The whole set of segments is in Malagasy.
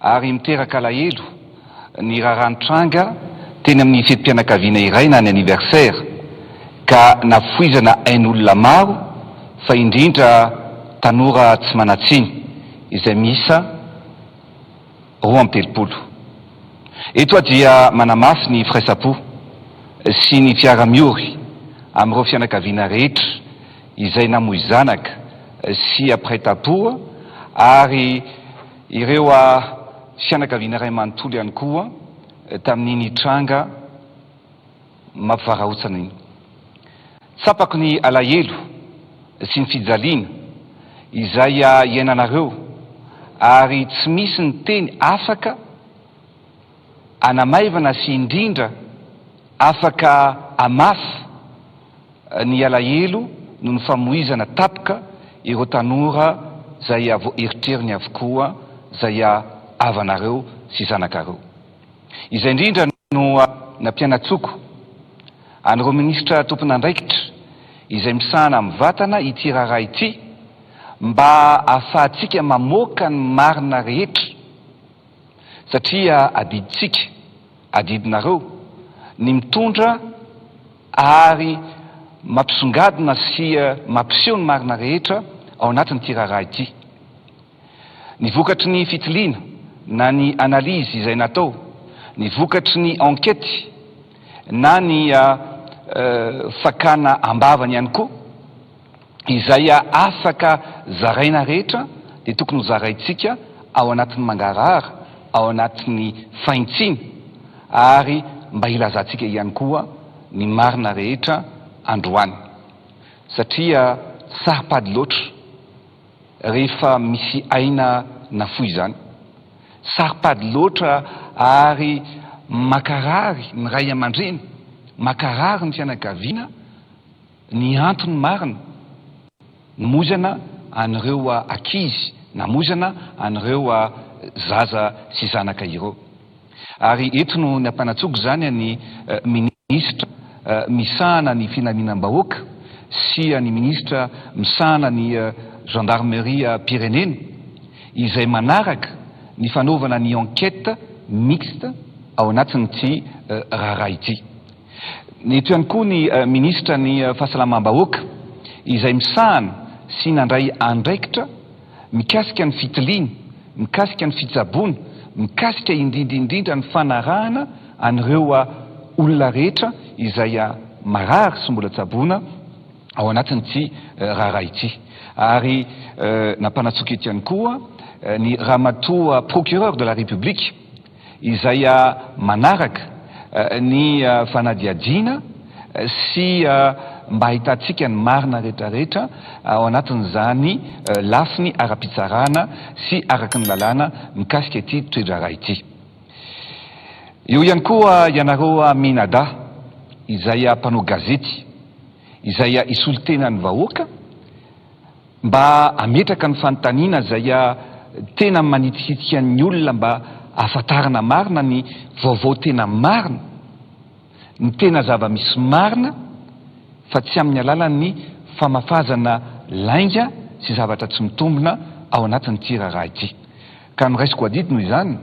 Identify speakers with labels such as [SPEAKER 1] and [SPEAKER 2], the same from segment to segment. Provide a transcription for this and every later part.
[SPEAKER 1] ary miteraka alahelo ny raharanitranga teny amin'ny fetim-pianakaviana iray na ny anniversaire ka nafoizana ain'olona maro fa indrindra tanora tsy manatsiny izay misa 2 eto dia manamafy ny firaisapo sy ny fiara-miory amin'ireo fianakaviana rehetra izay namoy zanaka sy apiraitapo ary ireo fianakaviana ray manontolo ihany koa tamin'iny tranga mampivarahontsana iny. Tsapako ny alahelo sy ny fijaliana izay iainanareo ary tsy misy ny teny afaka anamaivana sy indrindra afaka amafy ny alahelo no ny famoizana tapoka ireo tanora zay eritreriny avokoa zay avanareo sy zanakareo. Izay indrindra no nampianatsoko an'ireo minisitra tompon'andraikitra izay misahana amin'ny vatana ity raharaha ity mba ahafahantsika mamoaka ny marina rehetra satria adiditsika adidinareo ny mitondra ary mampisongadina sy mampiseho ny marina rehetra ao anatin'ity raharaha ity. Ny vokatry ny fitiliana na ny analizy izay natao, ny vokatry ny enquête na ny fakana ambavany ihany koa izay afaka zaraina rehetra dia tokony ho zaraitsika ao anatin'ny mangarara, ao anatin'ny fahintsiny ary mba ilazantsika ihany koa ny marina rehetra androany satria saripady loatra rehefa misy aina nafoy izany, saripady loatra ary makarary ny ray aman-dreny, makarary ny fianakaviana ny antony marina namozana an'ireo ankizy, namozana an'ireo zaza sy zanaka ireo. Ary eto no ny ampanatsoko zany ny ministra misahana ny finaminam-bahoaka sy ny ministra misahana ny gendarmerie pirenena izay manaraka ny fanaovana ny enquête mixte ao anatin'ity raharaha ity. Eto ihany koa ny ministra ny fahasalamam-bahoaka izay misahana sy nandray andraikitra mikasika ny fitiliana, mikasika ny fitsaboana, mikasika indrindrindrindra ny fanarahana an'ireo olona rehetra izay marary sy mbola tsaboana ao anatin'ity raharaha ity. Ary nampanatsoka eto ihany koa ny ramatoa procureur de la République izay manaraka ny fanadiadiana sy mba ahitatsika ny marina rehetrarehetra ao anatin'izany lafiny ara-pitsarana sy araky ny lalàna mikasika ity toedraraha ity. Eo ihany koa ianareo Minada izay mpanao gazety izay isolitenan'ny vahoaka mba ametraka ny fanontaniana zay tena manitikitika ny olona mba ahafantarana marina ny vaovao tena marina, ny tena zava-misy marina fa tsy amin'ny alalan'ny famafazana lainga sy zavatra tsy mitombina ao anatin'ity raharaha ity. Ka ny raisiko adidy noho izany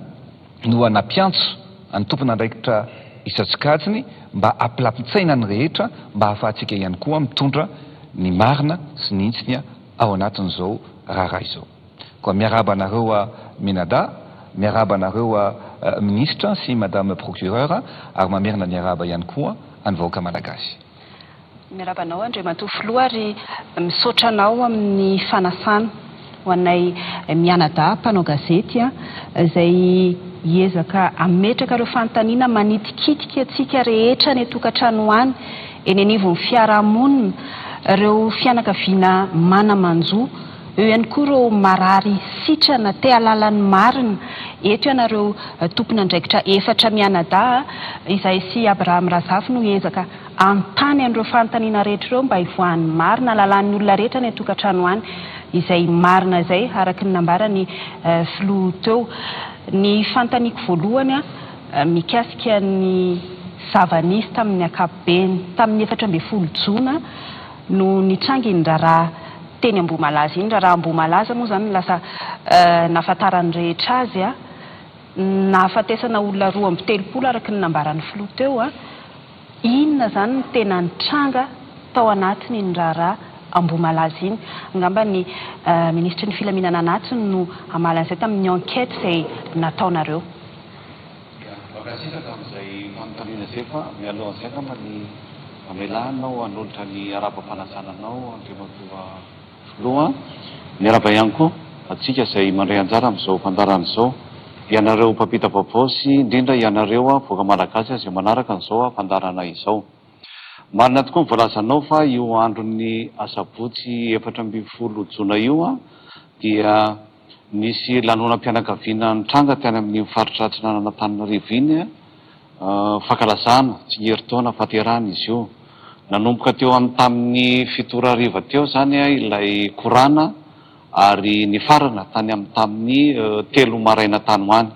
[SPEAKER 1] no nampiantso any tompon'andraikitra Isatsikajiny mba ampilapitsaina ny rehetra mba ahafahantsika ihany koa mitondra ny marina sy ny intsiny ao anatin'izao raharaha izao. Koa miaraba anareo Minada, miaraba anareo ministra sy madame procureur ary mamerina miaraba ihany koa any vahoaka malagasy.
[SPEAKER 2] Miaraba anao Andriamatoa Filoha ary misaotra anao amin'ny fanasana ho anay Minada mpanao gazety izay hiezaka ametraka ireo fanontaniana manitikitika antsika rehetra ny atokantrano any eny anivon'ny fiarahamonina, ireo fianakaviana manamanjo, eo ihany koa ireo marary sitrana te alalan'ny marina. Eto ianareo tompon'andraikitra 4 Minada izay sy Abraham Razafy no hiezaka antany an'ireo fanontaniana rehetra ireo mba hivoahan'ny marina alalan'ny olona rehetra ny atokantrano any izay marina izay araky ny nambarany Filoha teo. Ny fanontaniako voalohany mikasika ny zava-nisy tamin'ny ankapobeny tamin'ny 14 Jona no nitrangy ny raharaha teny Ambohimalaza iny. Raharaha Ambohimalaza moa zany lasa nahafantarany rehetra azy nahafatesana olona 2 araka ny nambaran'ny filoha teo a inona zany ny tena nitranga tao anatiny ny raharaha Ambohimalaza iny angamba ny ministra ny filaminana anatiny no amalan'izay tamin'ny enquête izay nataonareo.
[SPEAKER 3] Vakasika tamin'izay fanontaniana izay fa mialohan'izay angamba ny amelanao hanolotra ny arapam-panasananao andriamatoa filoha miaraba ihany koa atsika izay mandray anjara amin'izao fandarana izao ianareo mpampita vaovao sy indrindra ianareo voaka malagasy izay manaraka an'izao fandarana izao. Marina tokoa ny voalazanao fa io andron'ny asabotsy 14 jona io dia nisy lanonam-pianakaviana nitranga tany amin'ny faritra Atsinanana Antananarivo iny fankalazana tsy herintaona fahaterahana izy io. Nanomboka teo amin'ny tamin'ny 7 hariva teo zany ilay korana ary nifarana tany amin'ny tamin'ny 3 maraina tany hoany.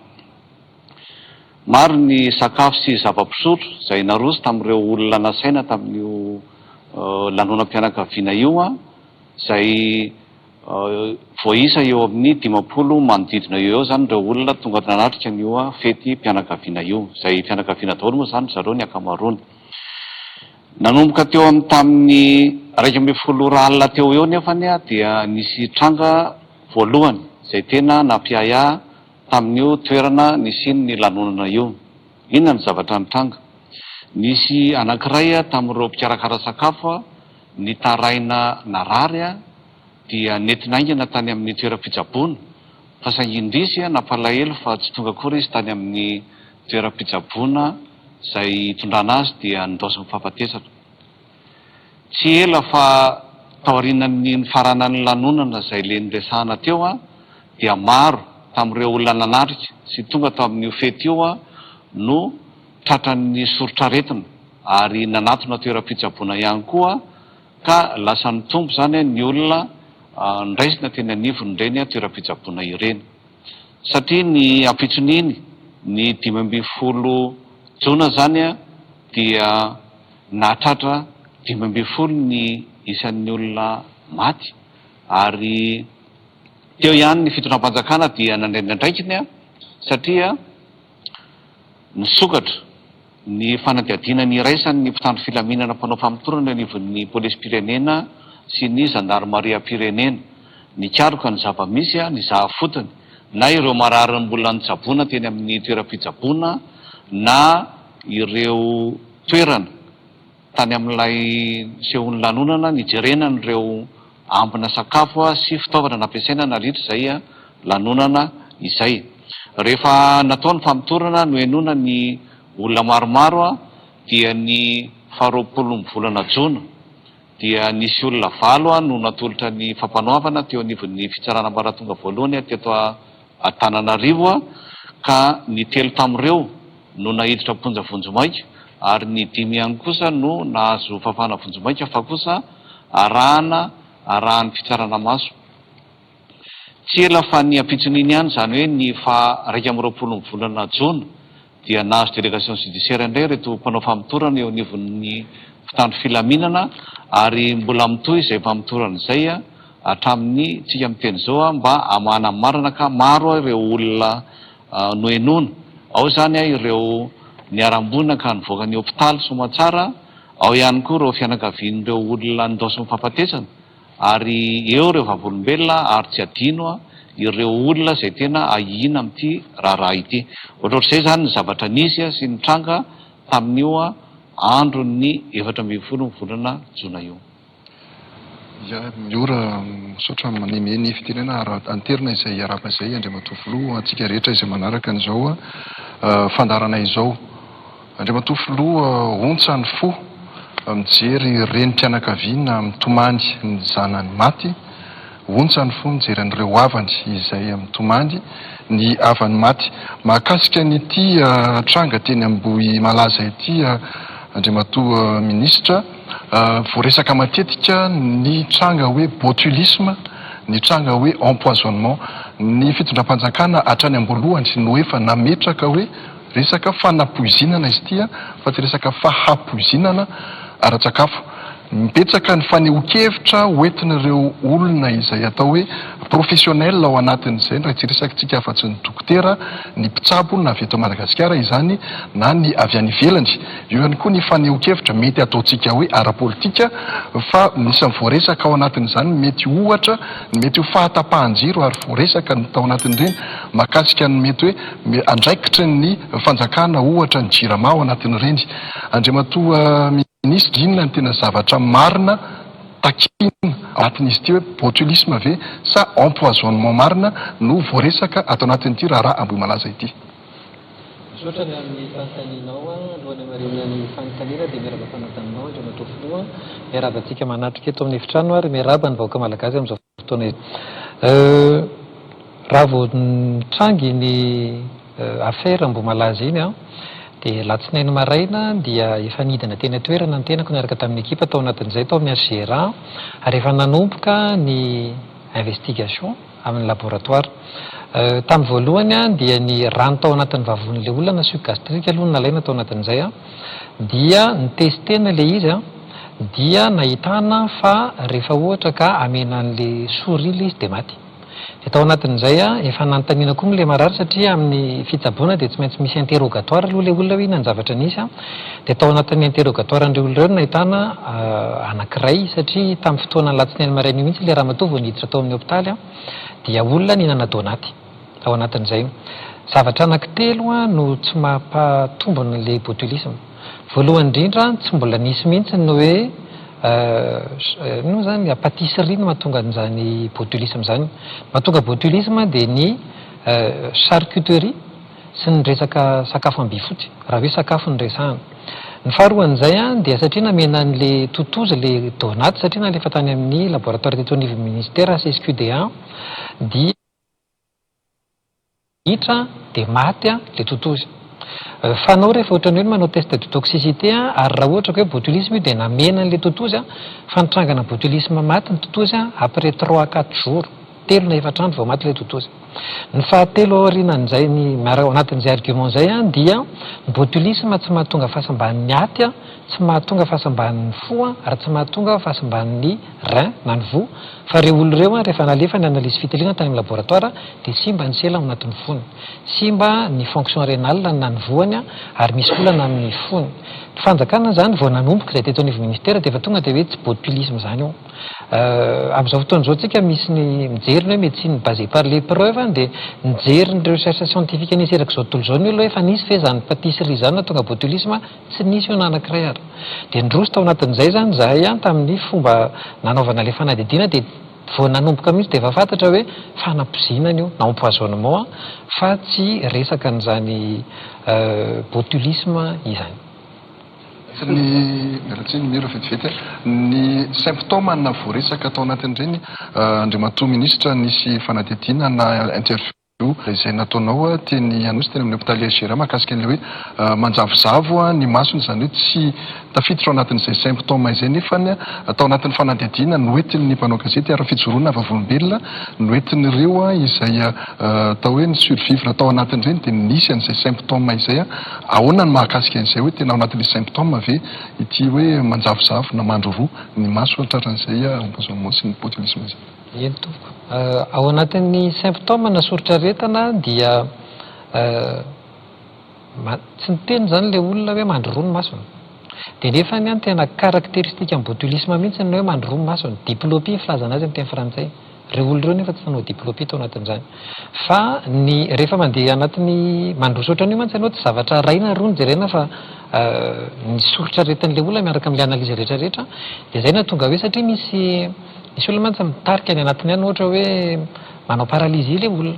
[SPEAKER 3] Maro ny sakafo sy zava-pisotro izay naroso tamin'ireo olona nasaina tamin'io lanonam-pianakaviana io izay voaisa eo amin'ny 50 manodidina eo zany ireo olona tonga nanatrika n'io fety mpianakaviana io izay mpianakaviana daholo moa zany zareo ny akamaroany. Nanomboka teo amin'ny tamin'ny 12 alina teo eo nefany dia nisy tranga voalohany izay tena nampiay ahy tamin'io toerana nisiny ny lanonana io. Inona ny zavatra nitranga? Nisy anankiray tamin'ireo mpikarakara sakafo nitaraina narary dia netinaingana tany amin'ny toeram-pitsaboana fa saingy indrisy nampalahelo fa tsy tonga akory izy tany amin'ny toeram-pitsaboana izay itondrana azy dia nidosy mifampatesatra. Tsy ela fa taorinan'ny faranan'ny lanonana izay le niresahana teo dia maro tamin'ireo olona nanatrika sy tonga tao amin'io fety io no tratran'ny sorotraretina ary nanatona toeram-pitsaboana ihany koa ka lasa nitombo zany ny olona ndraisina teny anivony ireny toeram-pitsaboana ireny. Satria ny ampitson'iny ny 15 jona zany dia nahatratra 15 ny isan'ny olona maty ary teo ihany ny fitondram-panjakana dia nandraindraikiny satria nisokatra ny fanadihadiana ny iraisan'ny mpitandro filaminana mpanao famitorana anivon'ny polisy-pirenena sy ny zandarmaria-pirenena nikaroka ny zava-misy ny zaha-fotony na ireo marary ny mbola nitsaboana teny amin'ny toeram-pitsaboana na ireo toerana tany amin'ilay sehon'ny lanonana nijerena n'ireo ambina sakafo sy fitaovana nampiasaina nalitra izay lanonana izay. Rehefa natao ny famitorana no enona ny olona maromaro dia ny 20 volana jona dia nisy olona 7 no natolotra ny fampanoavana teo anivon'ny fitsarana ambaratonga voalohany teto Antananarivo ka ny 3 tamin'ireo no nahiditra ponja vonjomaika ary ny 5 ihany kosa no nahazo fafana vonjomaika fa kosa arahan'ny fitsarana maso. Tsy ela fa ny ampitson'iny ihany zany hoe ny 20 volana jona dia nahazo délégation judiciaire indray reto mpanao famitorana eo anivon'ny mpitandro filaminana ary mbola mitohy izay famitorana izay hatramin'ny tsika miteny zao mba amana marina ka maro ireo olona noenona. Ao zany ireo niarambonina ka nivoaka ny hôpitaly Soamatsara, ao ihany koa ireo fianakavian'ireo olona nidosy mifampatesana ary eo ireo vavolombelona ary tsy adino ireo olona izay tena ahihina amin'ity raharaha ity. Ohatrohatr'izay zany ny zavatra nisy sy nitranga tamin'io andron'ny 14 volana jona io.
[SPEAKER 4] Ya miora misaotra manimeny fitenena anterina izay arapa izay Andriamatoa Filoha antsika rehetra izay manaraka an'izao fandarana izao. Andriamatoa Filoha ontsany fo mijery renim-pianakaviana mitomany ny zanany maty, ontsany fo mijery an'ireo havany izay mitomany ny havany maty. Mahakasika n'ity tranga teny Ambohimalaza ity Andriamatoa Ministra, voaresaka matetika ny tranga hoe botulisme, ny tranga hoe empoisonnement, ny fitondram-panjakana hatrany amboalohany no efa nametraka hoe resaka fanapoizinana izy ity fa tsy resaka fahapoizinana ara-tsakafo. mipetsaka ny faneho-kevitra hoentin'ireo olona izay atao hoe professionnel ao anatin'izay raha tsy resakytsika afa-tsy ny dokotera ny mpitsabo na avy eto Madagasikara izany na ny avy any ivelany. Io ihany koa ny faneho-kevitra mety ataontsika hoe ara-politika fa misy voaresaka ao anatin'izany mety ohatra mety ho fahatapahan-jiro ary voaresaka ny tao anatin'ireny mahakasika ny mety hoe andraikitry ny fanjakana ohatra ny jirama ao anatin'ireny. Andriamatoa ministre inona ny tena zavatra marina takina anatin'izy ity hoe botulisme ve sa empoisonnement marina no voaresaka atao anatin'ity raha Ambohimalaza ity.
[SPEAKER 5] Misaotra ny amin'ny fanontanianao alohan'ny marina ny fanontaniana dia miaraba fanatanao Andriamatoa Filoha, miaraba antsika manatrika eto amin'ny efitrano ary miaraba ny vahoaka malagasy amin'izao fotoana eto. Raha vao nitrangy ny affaire Ambohimalaza iny dia latsinainy maraina dia efa nidina teny atoerana ny tenako niaraka tamin'ny ekipa tao anatin'izay tao amin'ny HGRA ary efa nanomboka ny investigation amin'ny laboratoire. Tamin'ny voalohany dia ny rano tao anatin'ny vavon'ilay olona suc gastrique aloha nalaina tao anatin'izay dia nitestena ilay izy dia nahitana fa rehefa ohatra ka amena an'ilay souris ilay izy dia maty. Dia tao anatin'izay efa nanontaniana koa ilay marary satria amin'ny fitsaboana dia tsy maintsy misy interrogatoire aloha ilay olona hoe inona ny zavatra nisy dia tao anatin'ny interrogatoire an'ireo olona ireo nahitana anankiray satria tamin'ny fotoana latsinainy maraina mihitsy ilay ramatoa vao niditra tao amin'ny hopitaly dia olona nihinana donaty ao anatin'izay. Zavatra anankitelo no tsy mampatombona ilay botulisme. Voalohany indrindra tsy mbola nisy mihitsy ny hoe no zany patisserie no mahatonga an'izany botulisme zany. Mahatonga botulisme dia ny charcuterie sy ny resaka sakafo ambifotsy raha hoe sakafo ny resahana. Ny faharoan'izay dia satria namena an'ilay totozy ilay donaty satria nalefa tany amin'ny laboratoire teto anivy ministère CSQDA dia hitra dia maty ilay totozy. Fanao rehefa ohatran'ny hoe manao test de toxicité ary raha ohatra hoe botulisme io dia namena an'ilay totozy fa nitrangana botulisme maty ny totozy après 3 à 4 jours, 3 na 4 andro vao maty ilay totozy. Ny fahatelo aorinan'izay ny anatin'izay argument izay dia ny botulisme tsy mahatonga fahasamban'ny aty tsy mahatonga fahasamban'ny fo ary tsy mahatonga fahasamban'ny rein na ny vo fa ireo olona ireo rehefa nalefa ny analyse fitiliana tany amin'ny laboratoire dia simba ny sela ao anatin'ny fony, simba ny fonction rénale na ny voany ary misy olana amin'ny fony. Ny fanjakana zany vao nanomboka izay teto anivy ministère dia efa tonga dia hoe tsy botulisme zany io. Amin'izao fotoana izao tsika misy ny mijery ny hoe médecine basée par les preuves dia mijery ny recherche scientifique nisy eraka izao tontolo izao ny olona efa nisy ve zany patisserie zany na tonga botulisme tsy nisy io na anankiray ary. Dia ndroso tao anatin'izay zany zahay tamin'ny fomba nanaovana ilay fanadidina dia vao nanomboka mihitsy dia efa fantatra hoe fanampozinana io na empoisonnement fa tsy resaka an'izany botulisme izany.
[SPEAKER 4] Ny miaratsy mira vetivety ny symptôme na voaresaka atao anatin'ireny Andriamatoa ministra nisy fanadidina na interview izay nataonao teny anosy teny amin'ny hopitaly HGRA mahakasika an'ilay hoe manjavozavo ny masony izany hoe tsy tafiditra ao anatin'izay symptôme izay nefany atao anatin'ny fanadidina noentin'ny mpanao gazety ary fijoroana vavolombelona noentin'ireo izay atao hoe ny survivre atao anatin'ireny dia nisy an'izay symptôme izay ahoana ny mahakasika an'izay hoe tena ao anatin'ilay symptôme ave ity hoe manjavozavo na mandro roa ny maso tratra'izay empoisonnement sy ny botulisme izay.
[SPEAKER 5] Eny tompoko. Ao anatin'ny symptôme na soritra retana dia tsy niteny zany ilay olona hoe mandro roa ny masony. Dia nefa ny tena caractéristique amin'ny botulisme mihitsy ny hoe mandro roa ny masony. Diplopie filazana azy amin'ny teny frantsay. Ireo olona ireo nefa tsy fanao diplopie tao anatin'izany. Fa ny rehefa mandeha anatin'ny mandroso ohatran'io mantsy ianao tsy zavatra raina roa ny jerena fa ny soritra retan'ilay olona miaraka amin'ilay analyse rehetrarehetra dia izay nahatonga hoe satria misy olona mantsy mitarika any anatiny any ohatra hoe manao paralysie ilay olona,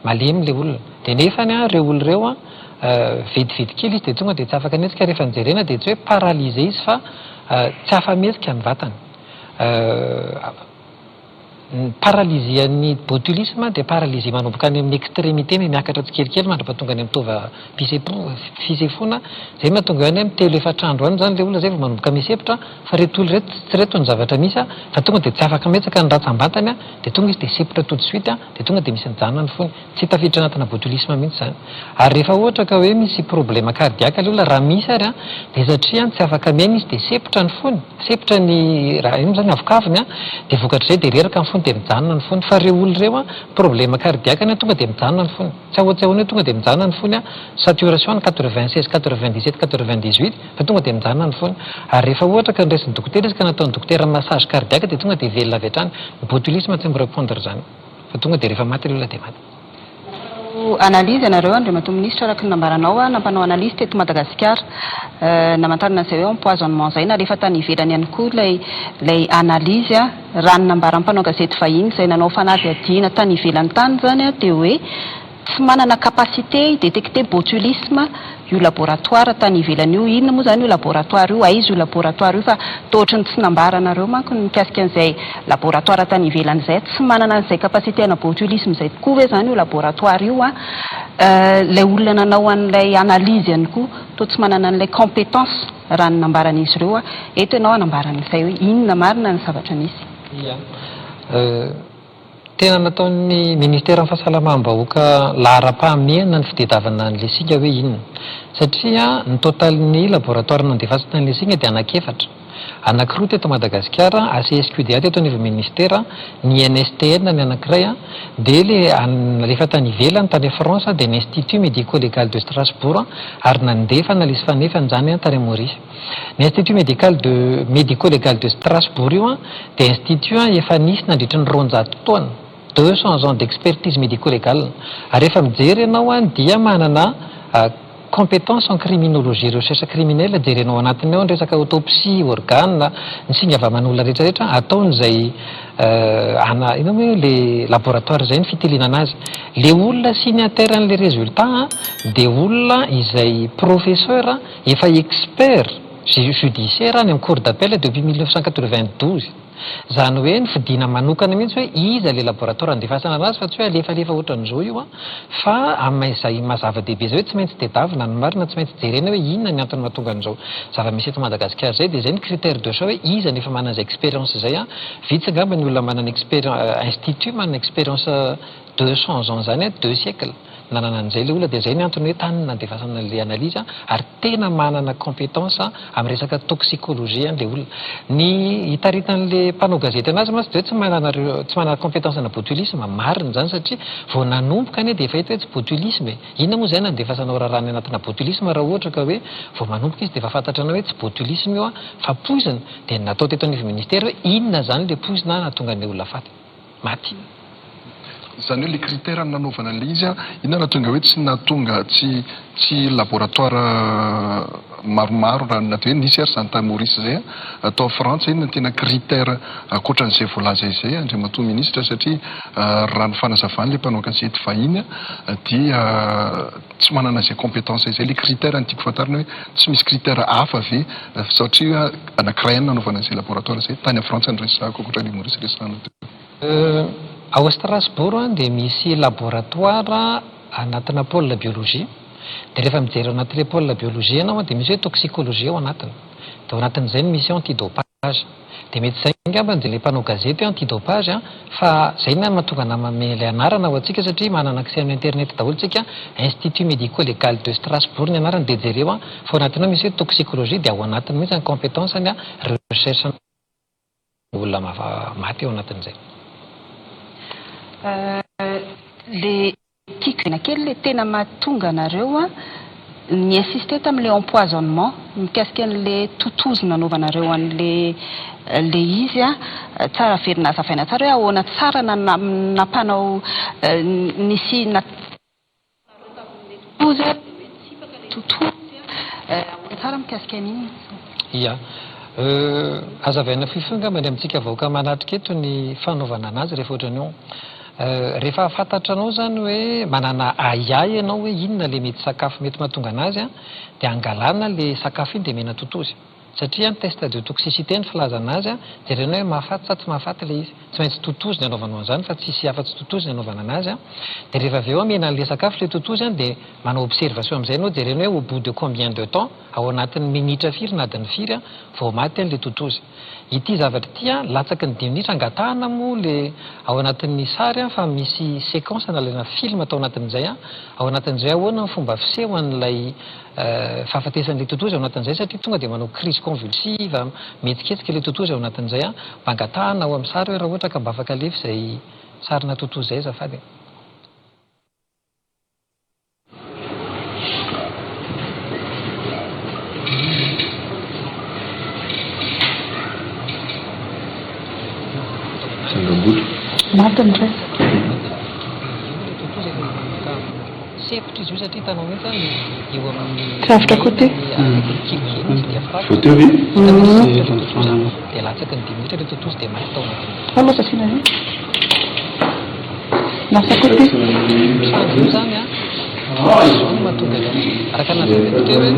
[SPEAKER 5] malemy ilay olona. Dia nefa ireo olona ireo vetivety kely izy dia tonga dia tsy afaka mihetsika rehefa nijerena dia tsy hoe paralysé izy fa tsy afa-mihetsika ny vatany. paralysie-an'ny botulisme dia paralysie manomboka any amin'ny extrémité miakatra tsikelikely mandrapatonga any mitova fisefoana zay mahatonga any amin'ny telo efatrandro any zany le olona zay vao manomboka misepitra fa reto olo reto tsy reto ny zavatra misy fa tonga dia tsy afaka metsaka ny ratsambatany dia tonga izy dia sepitra tout de suite dia tonga dia misy mijanona ny fony tsy tafiditra anatina botulisme mihitsy zany ary rehefa ohatra ka hoe misy problème cardiaque le olona raha misy ary dia satria tsy afaka miaina izy dia sepitra ny fony sepitra ny raha ino zany avokaviny dia vokatra izay dia reraka ny fony dia mijanona ny fony fa reo olo reo problème cardiaque tonga dia mijanona ny fony tsy ahoana hoe tonga dia mijanona ny fony saturation 96 97 98 fa tonga dia mijanona ny fony ary rehefa ohatra ka ndraisin'ny dokotera izy ka nataon'ny dokotera massage cardiaque dia tonga dia velona avy hatrany ny botulisme tsy mirépondre zany fa tonga dia rehefa maty le olona dia maty.
[SPEAKER 2] Analyse anareo Andriamatoa Minisitra araka ny nambaranao nampanao analyse teto Madagasikara namantarana izay hoe empoisonnement zay na rehefa tany ivelany ihany koa ilay analyse raha ny nambaram-panao gazety vahiny izay nanao fanadihadiana tany ivelany tany zany dia hoe tsy manana capacité détecter botulisme io laboratoire tany ivelany io inona moa zany io laboratoire io aiza io laboratoire io fa tohatra ny tsy nambaranareo manko mikasika an'izay laboratoire tany ivelany izay tsy manana an'izay capacité ana botulisme izay tokoa hoe zany io laboratoire io lay olona nanao an'ilay analyse ihany koa toa tsy manana an'ilay compétence raha ny nambaran'izy ireo eto ianao anambaran'izay hoe inona marina ny zavatra misy.
[SPEAKER 5] Tena nataon'ny ministera amin'ny fahasalamam-bahoaka lahara-pahamehana ny fitadiavana an'ilay singa hoe inona satria ny totalin'ny laboratoire nandefasana an'ilay singa dia anankefatra anankiroa teto Madagasikara ACSQDA teto an'ivy ministera ny NSTN ny anankiray dia rehefa tany ivelany tany France dia ny Institut médico-légal de Strasbourg ary nandefa analyse fanefa njany tany Maurice. Ny Institut médico-légal de Strasbourg io dia institut efa nisy nandritra ny 200 taona 200 ans d'expertise médico-légale ary rehefa mijery ianao dia manana compétence en criminologie recherche criminelle jerenao anatiny ao ny resaka autopsie organe ny singa avaman'olona rehetrarehetra ataon'izay ina hoe le laboratoire zay ny fitelinana azy le olona signataire an'le résultat dia olona izay professeur efa expert judiciaire any amin'ny cour d'appel depuis 1992 zany hoe ny fidina manokana mihitsy hoe iza le laboratoire andefasana anazy fa tsy hoe alefalefa ohatran'izao io fa amin'izay mazava-dehibe zay hoe tsy maintsy tedavina ny marina tsy maintsy jerena hoe inona ny antony mahatonga an'izao zava-misy eto Madagasikara zay dia zay ny critère de choix hoe iza nefa manana izay expérience zay vitsy angamba ny olona manana institut manana expérience 200 ans zany 2 siècle nanana an'izay le olona dia zay ny antony hoe tany nandefasana le analyse ary tena manana compétence amin'ny resaka toxicologie le olona ny hitaritan'le mpanao gazety anazy masy dia hoe tsy manana compétence na botulisme marina zany satria vao nanomboka anie dia efa hita hoe tsy botulisme inona moa zay nandefasana rarany anatina botulisme raha ohatra ka hoe vao manomboka izy dia efa fantatrana hoe tsy botulisme io fa poizina dia natao teto an'ivy ministère hoe inona zany le poizina nahatonga ny olona faty maty.
[SPEAKER 4] Zany hoe le critère nanaovana an'ilay izy inona nahatonga hoe tsy nahatonga tsy laboratoire maromaro raha natao hoe nisy ary zany tany Maurice zay atao Frantsa inona tena critère akoatran'izay voalaza izay Andriamatoa Minisitra satria raha ny fanazavany le mpanao gazety vahiny dia tsy manana izay compétence izay le critère tiako fantarina hoe tsy misy critère hafa ve satria anankiray nanaovana izay laboratoire zay tany Frantsa nyresako akoatran'le Maurice resana
[SPEAKER 5] ao Strasbourg dia misy laboratoire anatina pôle biologie dia rehefa mijery ao anatin'ilay pôle biologie ianao dia misy hoe toxicologie ao anatiny dia ao anatin'izay no misy antidopage dia mety izay ngamba dia ilay mpanao gazety antidopage fa zay na mahatonga namame ilay anarana ho antsika satria manana accès amin'ny internet daholo tsika Institut médico-légal de Strasbourg ny anarany dia jereo fa ao anatiny ao misy hoe toxicologie dia ao anatiny mihitsy ny compétence ny recherche olona maty ao anatin'izay.
[SPEAKER 2] Le kikina kely le tena mahatonga anareo ny assisté tamin'ilay empoisonnement mikasika an'ilay totozy nanaovanareo an'le izy tsara verina azavaina tsara hoe ahoana tsara napanao nisy totozy tsara mikasika an'iny
[SPEAKER 5] ia azavaina fifingamba ny amintsika vahoaka manatrika eto ny fanaovana anazy rehefa ohatran'io rehefa fantatranao zany hoe manana ayay ianao hoe inona le mety sakafo mety mahatonga anazy dia angalana le sakafo iny dia mena totozy satria ny test de toxicité ny filazana azy a jerena hoe mahafaty sa tsy mahafaty le izy tsy maintsy totozy ny anaovana an'izany fa tsisy afa-tsy totozy ny anaovana anazy a dia rehefa avy eo amena an'ilay sakafo ilay totozy a dia manao observation amin'izay ianao jerena hoe au bout de combien de temps ao anatin'ny minitra firy na adiny firy a vao maty an'ilay totozy. Ity zavatra ity a latsaky ny 10 minitra angatahana moa le ao anatin'ny sary a fa misy séquence nalaina film atao anatin'izay a ao anatin'izay ahoana ny fomba fiseho an'ilay fahafatesan'ilay totozy ao anatin'izay satria tonga dia manao crise convulsive metsiketsika ilay totozy ao anatin'izay a mba angatahana ao amin'ny sary hoe raha ohatra ka mba afaka alefy izay sarina totozy izay zafady.
[SPEAKER 2] Matiny ray.
[SPEAKER 5] Sepitra izy io satria hitanao mihitsy eo amin'ny
[SPEAKER 2] Safotra koty.
[SPEAKER 5] dia latsaky ny 10 minitra ilay totozy dia maty tao anatiny.
[SPEAKER 2] Aloha sasina io. Lasa koty.
[SPEAKER 5] Io zany a zao no mahatonga ilay araka nazavety hoe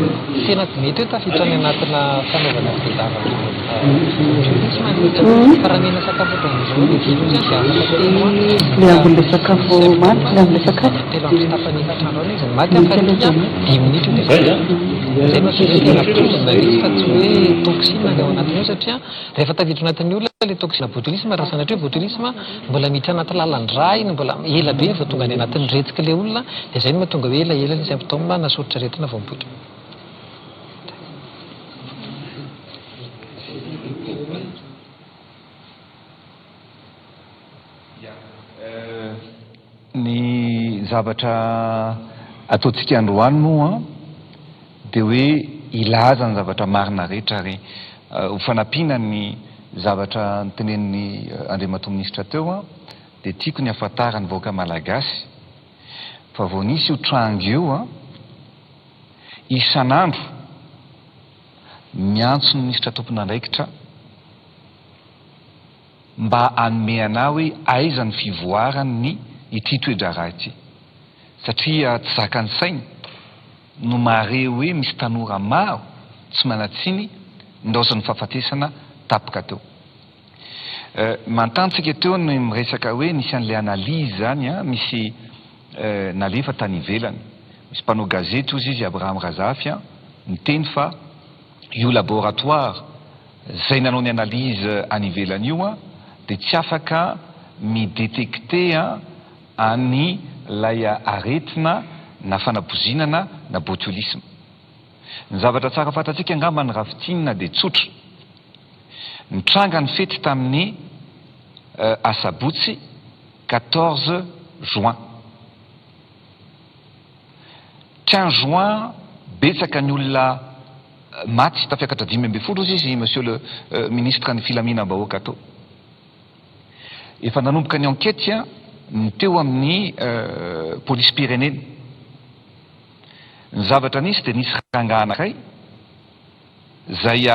[SPEAKER 5] tena mety hoe tafiditra any anatina fanaovana fitadiavana fa raha mihina sakafo ohatran'izao ny vilo izy dia afaka telo
[SPEAKER 2] Le ambon'ilay sakafo maty, le ambon'ilay sakafo.
[SPEAKER 5] telo amin'ny tapany efatra andro any izy ny maty fa tia 10 minitra ilay zay mahatonga tena mihitsy fa tsy hoe toxine ny ao anatiny io satria rehefa tafiditra anatin'ny olona ilay toxine botulisme raha sanatria botulisme mbola miditra anaty lalan-dra iny mbola ela be vao tonga any anatin'ny retsika ilay olona dia izay no mahatonga hoe elaela ny symptôme nasoritra retina vao mipoitra.
[SPEAKER 1] Ny zavatra ataontsika androany moa dia hoe ilaza ny zavatra marina rehetra ary ho fanampiana ny zavatra nytenenin'ny Andriamatoa Minisitra teo a dia tiako ny ahafantarany vahoaka malagasy fa vao nisy io trango io a isan'andro miantso ny minisitra tompon'andraikitra mba hanome anao hoe aiza ny fivoarany ity toe-draharaha ity satria tsy zakany sainy no mare hoe misy tanora maro tsy manatsiny ndaosan'ny fahafatesana tapaka teo. Mantantsika teo no miresaka hoe nisy an'ilay analyse zany a misy nalefa tany ivelany misy mpanao gazety ozy izy Abraham Razafy a miteny fa io laboratoire zay nanao ny analyse any ivelany io a dia tsy afaka midétecte any lay aretina na fanabozinana na botulisme. Ny zavatra tsara fantatsika angamba ny rafitinina dia tsotra. Nitranga ny fety tamin'ny asabotsy 14 juin. 15 juin betsaka ny olona maty tafiakatra 5 ozy izy monsieur le ministre ny filaminam-bahoaka atao. Efa nanomboka ny enquête ny teo amin'ny police Pyrénées. Ny zavatra nisy dia nisy rangahy anankiray zay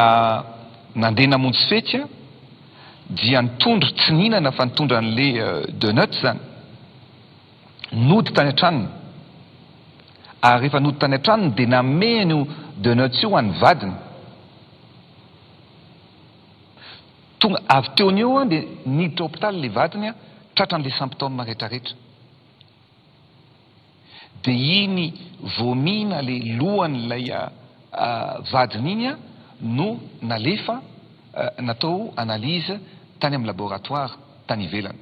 [SPEAKER 1] nandeha namonjy fety dia nitondro tsy nihinana fa nitondra an'ilay de nuts zany nody tany an-tranony ary rehefa nody tany an-tranony dia nameny io de nuts io any vadiny. Tonga avy teony eo dia niditra hôpitaly ilay vadiny tratran'ilay symptôme rehetrarehetra. Dia iny vomina ilay lohan'ilay vadiny iny no nalefa natao analyse tany amin'ny laboratoire tany ivelany.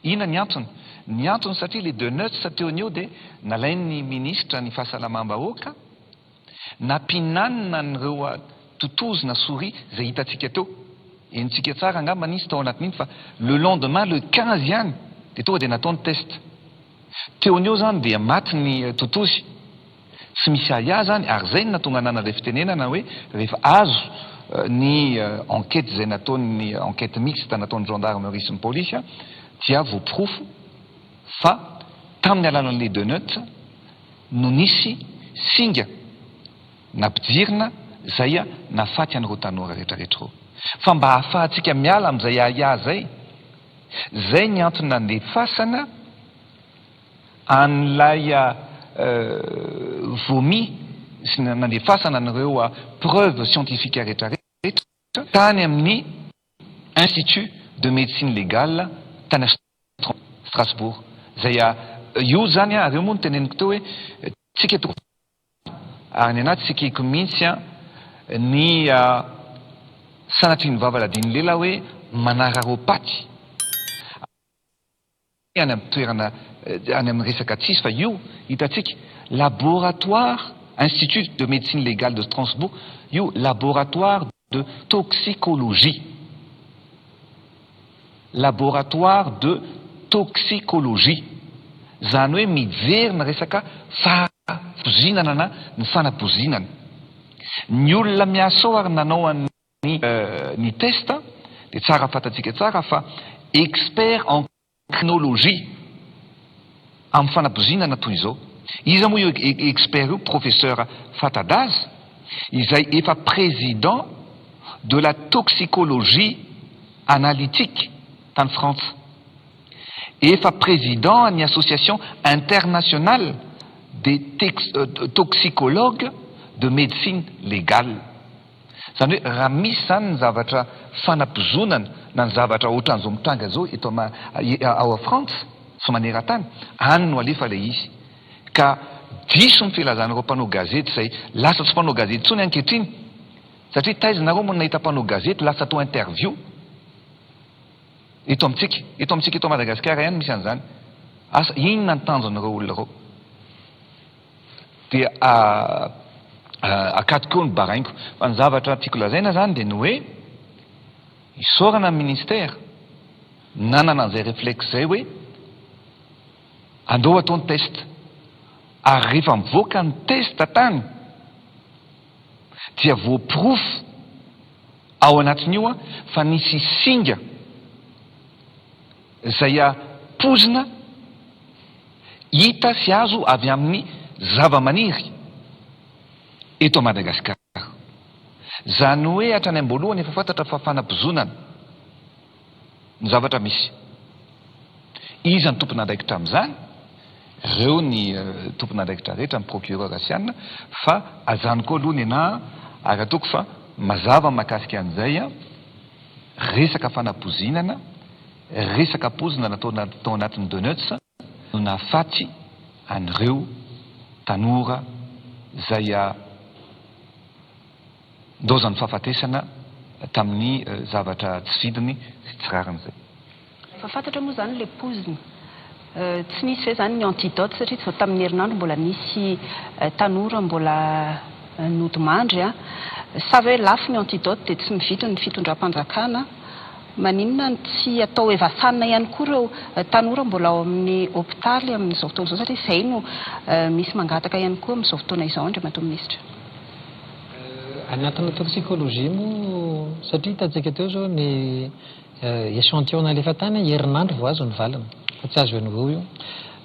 [SPEAKER 1] Inona ny antony? Ny antony satria ilay de nuts teony eo dia nalain'ny ministra ny fahasalamam-bahoaka nampinanina n'ireo totozina souris zay hitantsika teo. Enitsika tsara angamba nisy tao anatin'iny fa le lendemain le 15 ihany dia tonga dia natao ny test. Teony eo zany dia maty ny totozy. Tsy misy aia zany ary zay no natonga anan'ilay fitenenana hoe rehefa azo ny enquête zay nataony enquête mixte nataony gendarmerie sy ny polisy dia voaporofo fa tamin'ny alalan'ilay de nuts no nisy singa nampidirina zay nafaty an'ireo tanora rehetrarehetra. Fa mba hahafahantsika miala amin'izay aia zay ny antony nandefasana an'ilay vomi sy nandefasana an'ireo preuve scientifique rehetrarehetra tany amin'ny Institut de médecine légale tany Strasbourg. Zay io zany ireo moa no teneniko teo hoe tsika ary ny anaty tsika iko mihitsy ny sanatriany vavaladiny lela hoe manararopaty any amin'ny toerana any amin'ny resaka tsisy fa io hitatsika laboratoire Institut de médecine légale de Strasbourg, io laboratoire de toxicologie. Laboratoire de toxicologie. Zany hoe miverina resaka fanapozinana na ny fanapozinana. Ny olona miasa ao ary nanao ny test dia tsara fatatsika tsara fa expert en criminologie amin'ny fanapozinana toy izao. Iza moa io expert io professeur Fatadaz izay efa président de la toxicologie analytique en France. Efa président ny association internationale des toxicologues de médecine légale. Zany hoe raha misy zany ny zavatra fanapozonana na ny zavatra ohatran'izao mitranga zao eto ao France sy maneran-tany any no alefa ilay izy. Ka diso ny filazan'ireo mpanao gazety zay lasa tsy mpanao gazety tsony ankehitriny satria taizanareo moa nahita mpanao gazety lasa atao interview eto amintsika eto Madagasikara ihany misy an'izany. Asa inona ny tanjon'ireo olona ireo dia akatokeo ny baraingo fa ny zavatra tiako lazaina zany dia ny hoe isaorana ny ministère nanana an'izay réflexe zay hoe andao atao ny test ary rehefa mivoaka ny test tany dia voaporofo ao anatin'io fa nisy singa zay pozina hita sy azo avy amin'ny zavamaniry eto Madagasikara. Zany hoe hatrany am-boalohany efa fantatra fa fanapozonana ny zavatra misy. Iza ny tompon'andraikitra amin'izany? Ireo ny tompon'andraikitra rehetra ny procureur asiana fa ajanoko aloha ny anahy ary ataoko fa mazava mahakasika an'izay resaka fanapozinana, resaka pozina natao tao anatin'ny Donetsk no nahafaty an'ireo tanora zay ndozany fahafatesana tamin'ny zavatra tsy vidiny sy tsy rarin'izay.
[SPEAKER 2] Fa fantatra moa zany le pozina tsy nisy hoe zany ny antidote satria tsy tamin'ny herinandro mbola nisy tanora mbola nodimandry savy hoe lafo ny antidote dia tsy mividy ny fitondram-panjakana. Maninona ny tsy atao evasanina ihany koa ireo tanora mbola ao amin'ny hôpitaly amin'izao fotoana izao satria izay no misy mangataka ihany koa amin'izao fotoana izao Andriamatoa Minisitra.
[SPEAKER 5] Anatina toxicologie moa satria hitantsika teo zao ny échantillon nalefa tany herinandro vao azo ny valiny fa tsy azo eo io.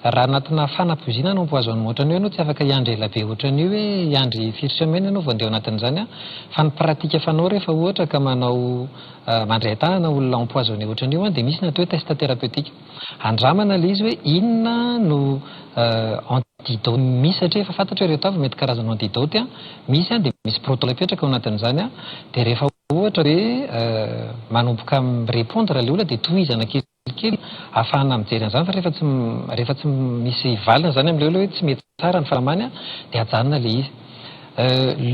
[SPEAKER 5] Raha anatina fanapozinana no mpo azo any ohatrany hoe ianao tsy afaka hiandry ela be ohatrany hoe hiandry firy semaine ianao vao andeha ao anatin'izany fa ny pratika fanao rehefa ohatra ka manao mandray tanana olona empoisonné ohatrany io dia misy ny atao hoe test thérapeutique. Andramana ilay izy hoe inona no antidote misy satria efa fantatra hoe reheto avy mety karazana antidote misy dia misy protocole apetraka ao anatin'izany dia rehefa ohatra hoe manomboka mirepondre ilay olona dia tohizana kelikely ahafahana mijery an'izany fa rehefa tsy misy valina zany amin'ilay olona hoe tsy mety tsara ny fahalamany dia ajanona ilay izy.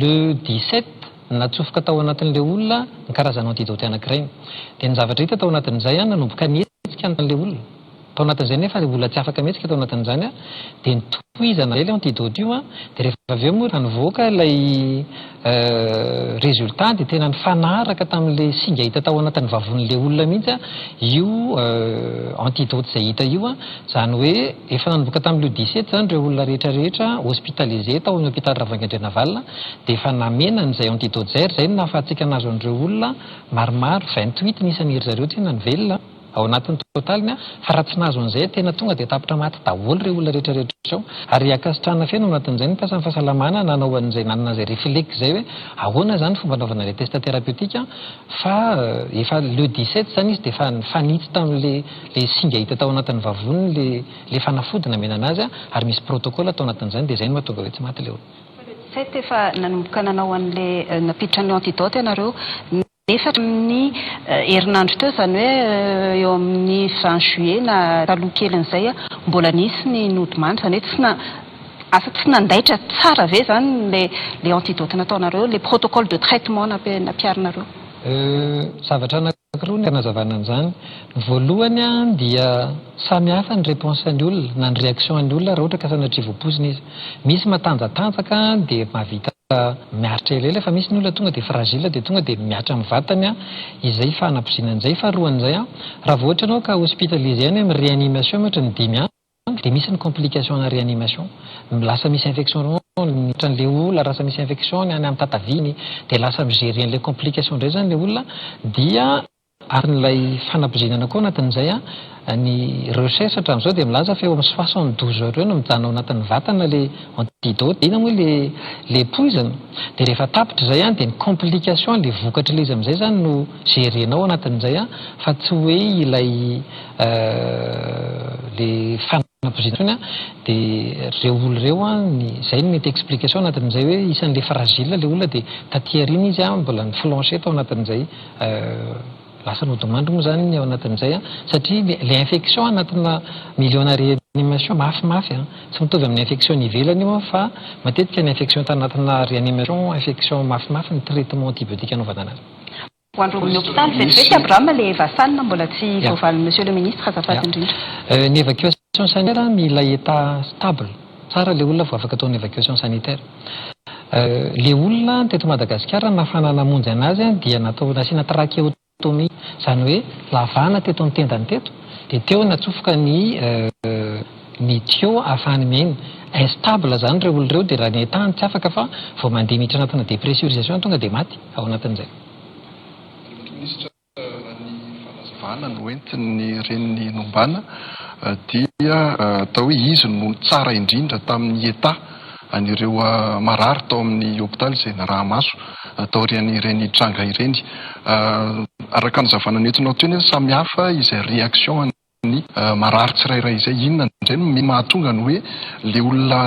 [SPEAKER 5] Le 17 natsofoka tao anatin'ilay olona ny karazana antidote anankiray dia ny zavatra hita tao anatin'izay nanomboka nietsika an'ilay olona tao anatin'izay nefa olona tsy afaka mihetsika tao anatin'izany dia nitohizana ilay antidote io dia rehefa avy eo moa nivoaka ilay résultat dia tena nifanaraka tamin'ilay singa hita tao anatin'ny vavon'ilay olona mihitsy io antidote izay hita io zany hoe efa nanomboka tamin'ilay 17 zany ireo olona rehetrarehetra hospitalisé tao amin'ny hôpitaly Ravinandrianavalona dia efa namena n'izay antidote zay no nahafahantsika nazo an'ireo olona maromaro 28 nisan'iry zareo tena nivelona ao anatin'ny totaliny fa raha tsy nahazo an'izay tena tonga dia tapitra maty daholo ireo olona rehetrarehetra izao ary akasitrahana feno anatin'izay ny mpiasan'ny fahasalamana nanao an'izay nanana izay réflexe izay hoe ahoana zany fomba anaovana ilay test thérapeutique fa efa le 17 zany izy dia efa nifanitsy tamin'ilay singa hita tao anatin'ny vavony le fanafody namena anazy ary misy protocole tao anatin'izany dia izay no mahatonga hoe tsy maty ilay olona.
[SPEAKER 2] 2017 efa nanomboka nanao an'ilay napiditra ny antidote ianareo nefa amin'ny herinandro teo izany hoe eo amin'ny fin juillet na taloha kelin'izay mbola nisy ny nodimandry izany hoe tsy nandaitra tsara ve zany le antidote nataonareo le protocole de traitement nampiarinareo
[SPEAKER 5] zavatra anankiroa ny nazavana an'izany voalohany dia samy hafa ny réponse an'ny olona na ny réaction an'ny olona raha ohatra ka sanatria voapozina izy misy matanjatanjaka dia mahavita miaritra elaela fa misy ny olona tonga dia fragile dia tonga dia miatra amin'ny vatany izay fanapozinan'izay faharoan'izay raha vao ohatra ianao ka hospitalisé any amin'ny réanimation ohatra ny 5 dia misy ny complication na réanimation lasa misy infection ohatran'ilay olona lasa misy infection any amin'ny tataviny dia lasa migérer an'ilay complication indray zany ilay olona dia ary n'ilay fanapozinana koa anatin'izay ny recherche hatramin'izao dia milaza fa eo amin'ny 72 heures eo no mijanona ao anatin'ny vatana ilay antidote ina moa ilay poison dia rehefa tapitra izay dia ny complication ilay vokatra ilay izy amin'izay zany no gérenao anatin'izay fa tsy hoe ilay le fanapozinana dia reo olo reo izay no mety explication anatin'izay hoe isan'ilay fragile ilay olona dia taty-arina izy mbola ny flanché tao anatin'izay lasa nodimandry moa zany ao anatin'izay satria le infection anatina miliona réanimation mafimafy tsy mitovy amin'ny infection ivelany io fa matetika ny infection tanatina réanimation infection mafimafy ny traitement antibiotique anaovana anazy
[SPEAKER 2] ho andro amin'ny hôpital vetivety Abraham le vasanina mbola tsy voavaly monsieur le ministre azafady indrindra
[SPEAKER 5] ny évacuation sanitaire mila état stable tsara le olona vao afaka ataony évacuation sanitaire le olona teto Madagasikara nafana namonjy anazy dia natao nasiana trachéotomie izany hoe lavana teto amin'ny tendany teto dia teo natsofoka ny tuyau ahafahany miaina instable zany ireo olona ireo dia raha ny etahany tsy afaka fa vao mandeha miditra anatina dépressurisation tonga dia maty ao anatin'izay
[SPEAKER 4] ministra ny fanazavana no entiny reniny nombana dia atao hoe izy no tsara indrindra tamin'ny état an'ireo marary tao amin'ny hôpitaly izay narahamaso atao ireny tranga ireny araka ny zavana nentinao teo nefa samy hafa izay réaction ny marary tsirairay izay inona indray no mahatonga ny hoe le olona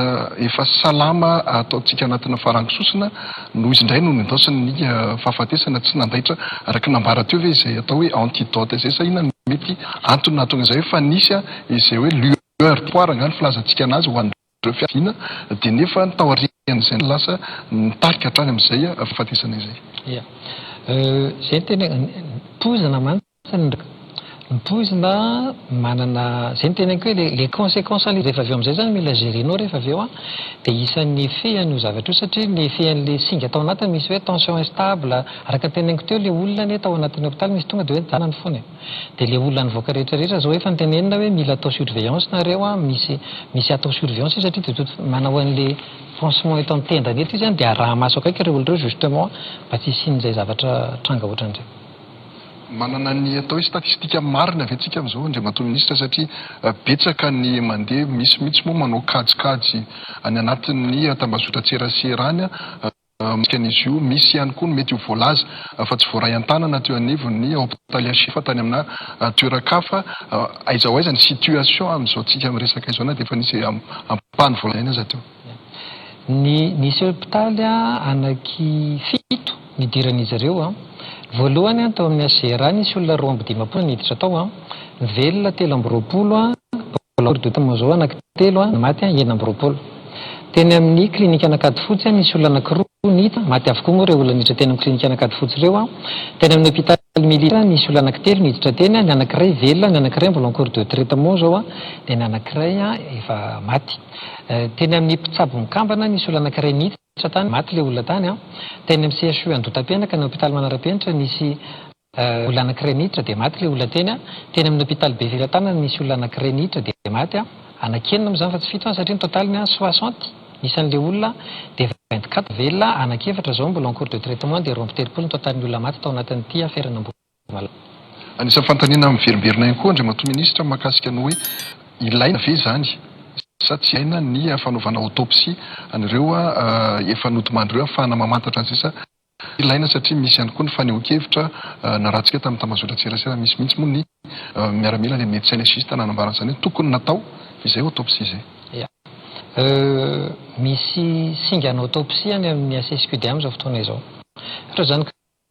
[SPEAKER 4] efa salama ataontsika anatina farangisosina no izy indray no nendosiny ny fahafatesana tsy nandaitra araka nambara teo ve izay atao hoe antidote izay sa inona mety antony nahatonga izay hoe fa nisy izay hoe lueur poire angany filazantsika anazy ho an'ireo fiadina dia nefa ny tao aorian'izay lasa nitarika hatrany amin'izay fahafatesana izay
[SPEAKER 5] zay tena pozina mantsy ny pozina manana zay nytenako hoe les conséquences rehefa avy eo amin'izay zany mila gérenao rehefa avy eo dia isan'ny effet an'io zavatra io satria ny effet an'ilay singa atao anatiny misy hoe tension instable araka teneniko teo le olona ny atao anatin'ny hôpitaly misy tonga dia hoe janany foany dia le olona nivoaka rehetrarehetra zao efa nytenenina hoe mila atao surveillance nareo misy atao surveillance io satria dia manao an'ilay pansement eto amin'ny tendany eto izy dia arahamaso akaiky ireo olona ireo justement mba tsy hisian'izay zavatra tranga ohatran'izay
[SPEAKER 4] manana ny atao hoe statistika marina avy antsika amin'izao andriamatoa ministra satria betsaka ny mandeha misy mihitsy moa manao kajikajy any anatin'ny tambazotra-tserasera any misika n'izy io misy ihany koa no mety ho voalaza fa tsy voaray an-tanana teo anivon'ny hôpitaly Asifa tany amina toerakafa aiza ho aiza ny situation amin'izao tsika miresaka izao na dia efa nisy ampany voalaina aza teo
[SPEAKER 5] nisy hôpitaly anaky 7 nidiran'izy ireo voalohany tao amin'ny ACR nisy olona 2 niditra tao velona 3 zao anaky 3 maty 9 teny amin'ny klinika anakady fotsy nisy olona anakiroa niditra maty avokoa moa ireo olona niditra teny amin'ny klinika anakady fotsy ireo teny amin'ny hôpitaly militaire nisy olona anaky 3 niditra teny ny anakiray velona ny anakiray mbola en cours de traitement zao dia ny anakiray efa maty teny amin'ny mpitsabo mikambana nisy olona anakiray niditra tany maty le olona tany teny amin'ny CHU Andotapenaka ny hôpitaly Manarapenitra nisy olona anakiray niditra dia maty le olona teny amin'ny hôpitaly Bevelatana nisy olona anakiray niditra dia maty anakenina amin'izany fa tsy fito satria ny totaliny 60 isan'ilay olona dia 24 velona anakefatra zao mbola en cours de traitement dia 30 ny totalin'ny olona maty tao anatin'ity affaire-na Ambohimanala.
[SPEAKER 4] Anisan'ny fanontaniana miverimberina ihany koa andriamatoa ministra mahakasika ny hoe ilaina ve zany sa tsy ilaina ny fanaovana autopsie an'ireo efa nodimandry ireo ahafahana mamantatra an'izay sa ilaina satria misy ihany koa ny fanehoan-kevitra na raha tsika tamin'ny tambazotra-tserasera misy mihitsy moa ny miaramila le médecin légiste nanambaran'izany hoe tokony natao izay autopsie izay
[SPEAKER 5] misy singana autopsie any amin'ny asesikudy amin'izao fotoana izao. Ohatra zany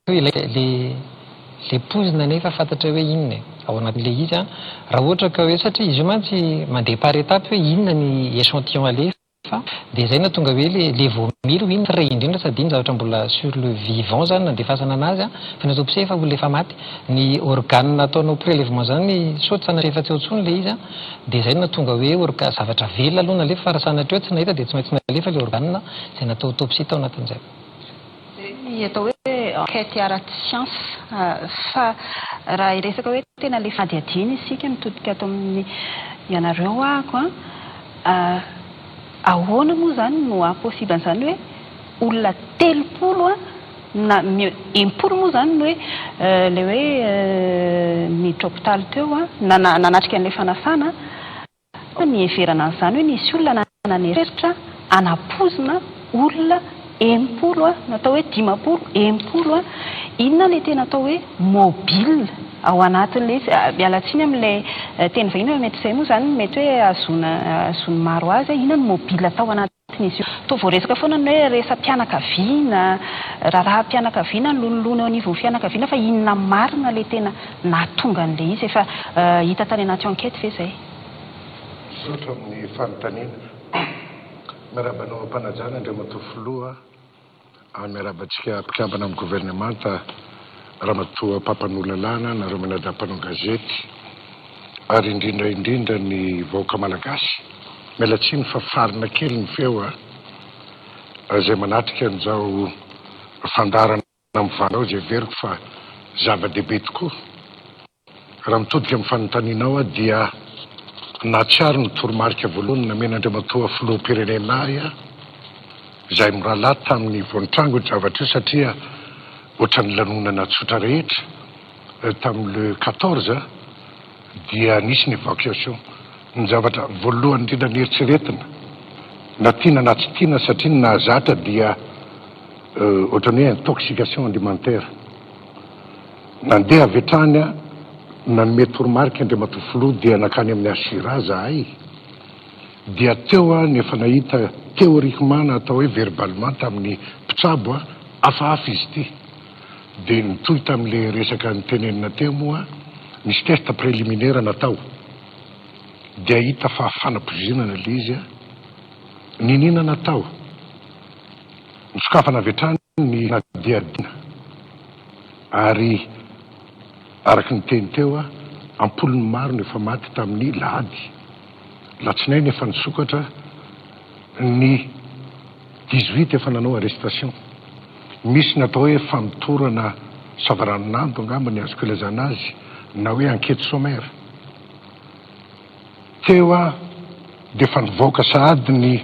[SPEAKER 5] hoe le pozina nefa fantatra hoe inona ao anatin'le izy raha ohatra ka hoe satria izy io mantsy mandeha par étape hoe inona ny échantillon alefa dia zay na tonga hoe le vomiro inona fray indrindra sady iny zavatra mbola sur le vivant zany nandefasana anazy fa ny autopsie efa olona efa maty ny organe nataonao prélèvement zany saoty efa tsy otsony le izy dia zay na tonga hoe zavatra velona aloha nalefa fa raha sanatrio tsy nahita dia tsy maintsy nalefa le organe zay natao autopsie tao anatin'izay.
[SPEAKER 2] Atao hoe enquête ara-science fa raha iresaka hoe tena le fadiadiana isika mitodika ato amin'ny ianareo ako ahoana moa zany no impossible zany hoe olona 30 na impolo moa zany no hoe le hoe miditra hôpitaly teo nanatrika an'ilay fanafana ny heverana an'izany hoe nisy olona naneritreritra anapozina olona 10 natao hoe 10 inona le tena atao hoe mobile ao anatin'le mialatsiny amin'ilay teny vahiny hoe mety izay moa zany mety hoe azony maro azy inona ny mobile atao anatin'izy io to voaresaka foana ny hoe resam-pianakaviana raha-pianakaviana nololona eo anivon'ny fianakaviana fa inona marina le tena nahatonga an'le izy efa hita tany anaty enquête ve zay
[SPEAKER 6] sotra amin'ny fanontaniana miarabanao ampanajana andriamatoa filoha miarabantsika mpikambana amin'ny gouvernemanta ramatoa pampanololalana nareo manadampanao gazety ary indrindra ny vahoaka malagasy mialatsiny fa farina kely ny feo zay manatrika an'izao fandarana mivanao zay veriko fa zava-dehibe tokoa raha mitodika amin'ny fanontanianao dia natsiary ny toromarika voalohany namen'andriamatoa filoham-pirenenay izay mirahalahy tamin'ny voanitrango zavatra io satria ohatran'ny lanonana tsotra rehetra tamin'le 14 dia nisy ny évacuation ny zavatra voalohany indrindra ny eritreretina na tiana na tsy tiana satria ny nahazatra dia ohatran'ny hoe intoxication alimentaire nandeha avy hatrany nanome toromarika andriamatoa filoha dia nakany amin'ny asira zahay dia teo nefa nahita théoriquement atao hoe verbalement tamin'ny mpitsabo hafahafa izy ity dia nitohy tamin'le resaka nytenenina teo moa misy test préliminaire natao dia hita fa fanapozinana le izy ninina natao nisokafana avy hatrany ny nadiadina ary araky ny teny teo ampolony maro nefa maty tamin'ny lahady latsinainy efa nisokatra ny 18 efa nanao arrestation misy natao hoe fanotorana savaranonando angamba ny azoko ilazana azy na hoe enquête sommaire teo dia efa nivoaka sahady ny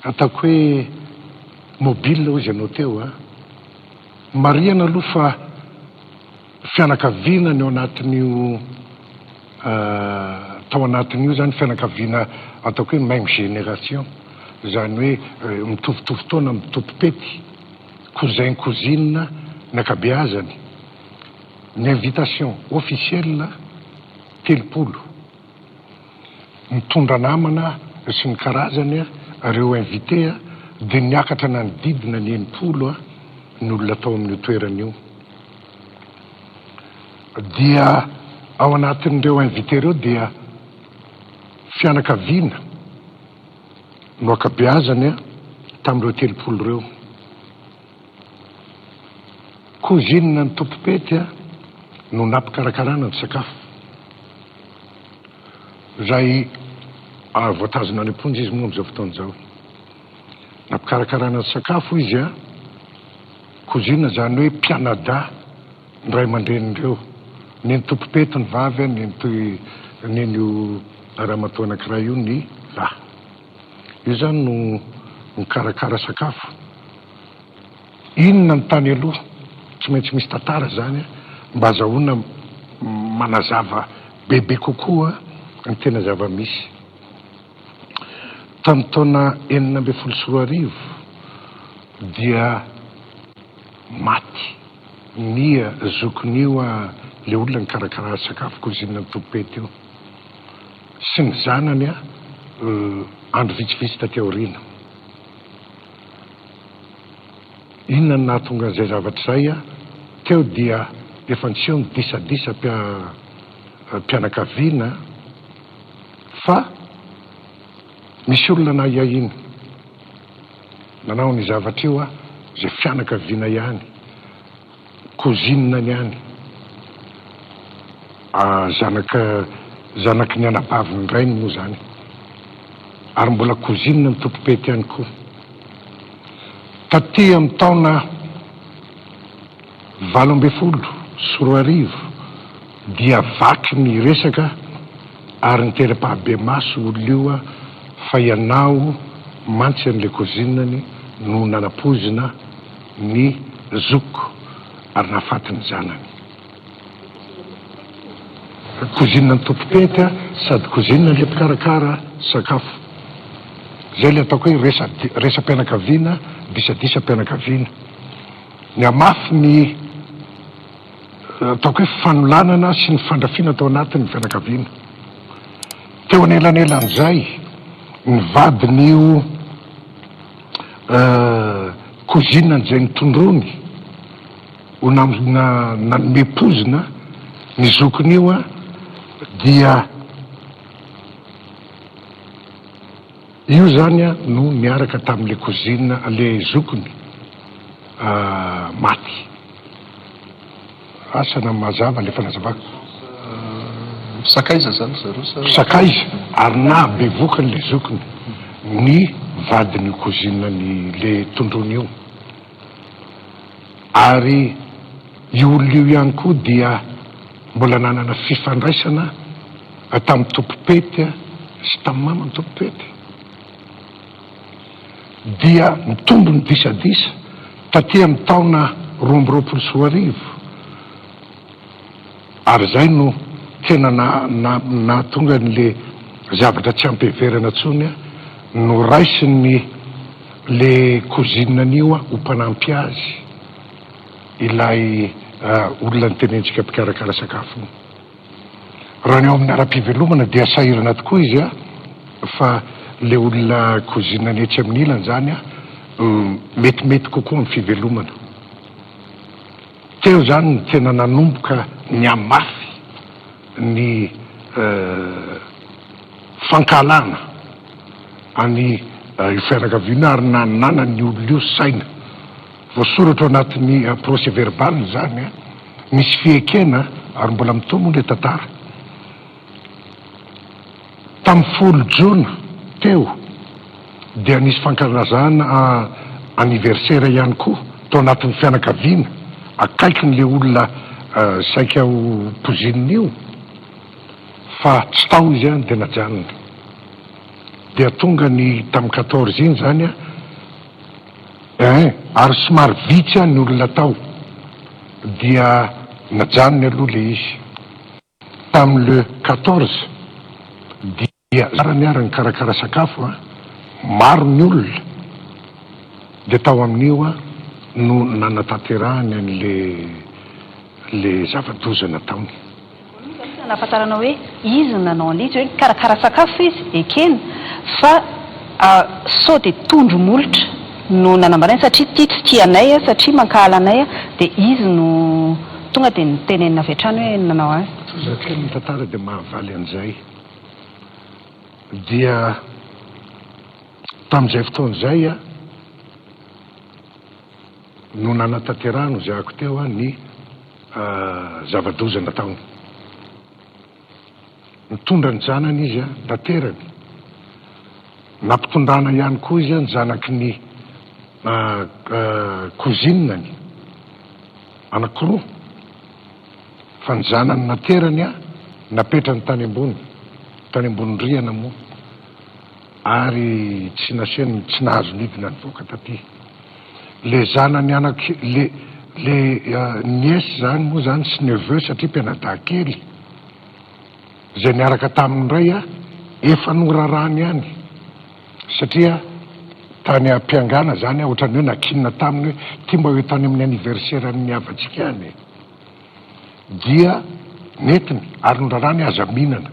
[SPEAKER 6] ataoko hoe mobile ozy ianao teo mariana aloha fa fianakaviana ny ao anatin'io tao anatin'io zany fianakaviana ataoko hoe même génération zany hoe mitovitovy taona mitopipety cousin cousine ny akabeazany ny invitation officielle 30 mitondra namana sy ny karazany reo invité dia niakatra nanodidina ny 90 ny olona tao amin'ny toeran'io dia ao anatin'ireo invité reo dia fianakaviana no akabeazany tamin'ireo 30 reo cousine ny tompopety no nampikarakarana ny sakafo zay voatazona any amponjy izy moa amin'izao fotoan'izao nampikarakarana ny sakafo izy cousine zany hoe mpianada ny ray aman-drenindreo ny tompopety ny vavy neny rahamatoa anankiray io ny lahy io zany no mikarakara sakafo inona ny tany aloha tsy maintsy misy tantara zany mba azahoana manazava bebe kokoa ny tena zava-misy tamin'ny taona 1994 dia maty ny zokon'io le olona ny karakara sakafo cousine ny tompopety io sy ny zanany andro vitsivitsy taty aoriana. Inona no nahatonga an'izay zavatra izay a? Teo dia efa niseho ny disadisa mpianakaviana fa misy olona nahihahiny nanao ny zavatra io a zay fianakaviana ihany, kozinina ihany, zanaky ny anabaviny rainy moa zany, ary mbola kozinina ny tompopety ihany koa. Taty amin'ny taona 20 dia vaky ny resaka ary nitera-pahabe maso olo io a fa ianao mantsy an'le kozinany no nanapozina ny zoko ary nahafatiny zanany. Kozinina ny tompopety a sady kozinina le mpikarakara sakafo. Zay le ataoko hoe resa-pianakaviana, disadisa-pianakaviana. Ny amafy ny ataoko hoe fanolanana sy ny fandrafiana atao anatin'ny fianakaviana. Teo anelanelan'izay ny vadin'io kozinany zay nitondrony ho nanomepozina ny zokin'io a dia io zany a no miaraka tamin'le kozinina le zokiny maty. Asana mazava le fanazavako
[SPEAKER 4] sakaiza zany zareo
[SPEAKER 6] sakaiza ary na bevokany le zokiny ny vadiny kozinany le tondrony io. Ary io olona io ihany koa dia mbola nanana fifandraisana tamin'ny tompopety sy tamin'ny mamany tompopety, dia mitombo ny disadisa taty amin'ny taona 2024 ary zay no tena nahatonga n'le zavatra tsy ampiheverana tsony a no raisiny le kozinan'io a ho mpanampy azy ilay olona nytenentsika mpikarakara sakafo. Raha ny eo amin'ny ara-pivelomana dia sahirana tokoa izy a fa le olona kozinany etsy amin'ny ilany zany a metimety kokoa amin'ny fivelomana. Teo zany ny tena nanomboka ny amafy ny fankalana any fianakaviana ary nanana ny olona io saina voasoratra anatin'ny procès verbal zany a misy fiekena ary mbola mitombo le tantara. Tamin'ny 10 Jona teo dia nisy fankalazana anniversaire ihany koa tao anatin'ny fianakaviana akaiky n'le olona saika ho pozinina fa tsy tao izy any dia najanona. Dia tonga ny tamin'ny 14 iny zany a ary somary vitsy any ny olona tao dia najanony aloha le izy. Tamin'ny le 14 dia zarany ary ny karakara sakafo maro ny olona dia tao amin'io no nanatanterahany an'le zava-dozana taony.
[SPEAKER 2] Nahafantarana hoe izy nanao an'ilay hoe karakara sakafo izy ekena fa sao dia tondro-molotra no nanambarainy satria tia tsy tianay satria mankahala anay dia izy no tonga dia nitenenina avy hatrany hoe nanao azy.
[SPEAKER 6] Tozakely ny tantara dia mahavaly an'izay dia tamin'izay fotoan'izay no nanatanterahano zay ako teo ny zava-dozana taony. Nitondra ny zanany izy tanterany, nampitondrana ihany koa izy ny zanaky ny kozinany anakiroa fa ny zanany naterany napetrany tany ambony riana moa ary tsy naseny tsy nahazo nidina ny voaka taty. Le zanany le niesy zany moa zany sy neveu satria mpianadahy-kely zay niaraka tamin'ny ray efa norarany ihany satria tany ampiangana zany ohatrany hoe nakinina taminy hoe tia mba hoe tany amin'ny anniversaire amin'ny havatsika any dia netiny ary norarany aza mihinana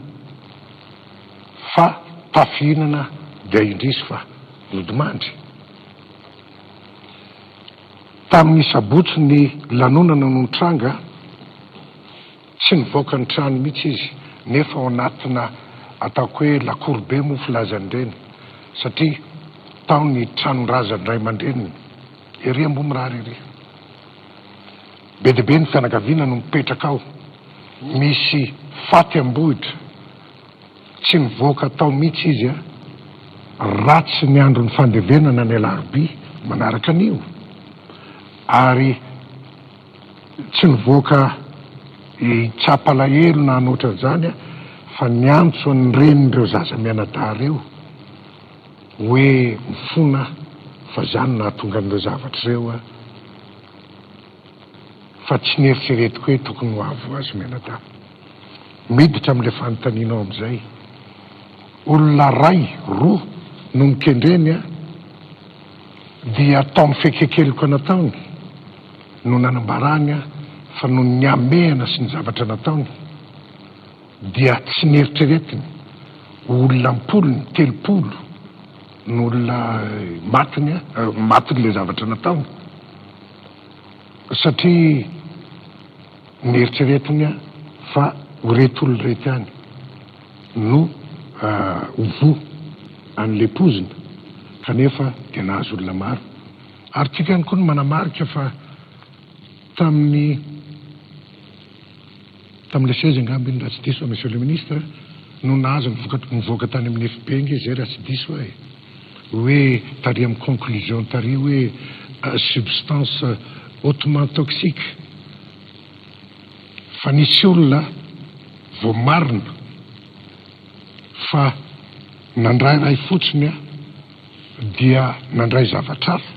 [SPEAKER 6] fa tafihinana dia indrisy fa lodimandry. Tamin'ny sabotsy ny lanonana no nitranga, tsy nivoaka ny trano mihitsy izy, nefa ao anatina ataoko hoe lakorobe moa filazan'ireny, satria tao ny tranondrazany ray aman-dreniny ery Ambomirary ery. Be dia be ny fianakaviana no mipetraka ao, misy faty ambohitra, tsy nivoaka tao mihitsy izy a, ratsy ny andro ny fandevenana ny alarobia manaraka an'io, ary tsy nivoaka hitsapa lahelo na anoatra zany a, fa niantso ny renin'ireo zaza mianadahy reo hoe mifona fa zany nahatonga an'ireo zavatra ireo a, fa tsy nieritreretiko hoe tokony ho avo azy mianadahy. Miditra amin'ilay fanontanianao amin'izay, olona ray roa no mikendreny a, dia taon'ny fekekeliko nataony no nanambarany a, fa no ny amehana sy ny zavatra nataony dia tsy nieritreretiny olona mpolony telopolo n'olona matiny le zavatra nataony, satria nieritreretiny a fa ho reto olo rety any no hovo an'le pozina, kanefa dia nahazo olona maro. Ary tsika ihany koa no manamarika fa tamin'le 16 angambiny raha tsy diso monsieur le ministre no nahazo nivoaka tany amin'ny FB nge zay raha tsy diso hoe tary amin'ny conclusion tary hoe substance hautement toxique, fa nisy olona vo marina fa nandray ray fotsiny a dia nandray zavatra hafa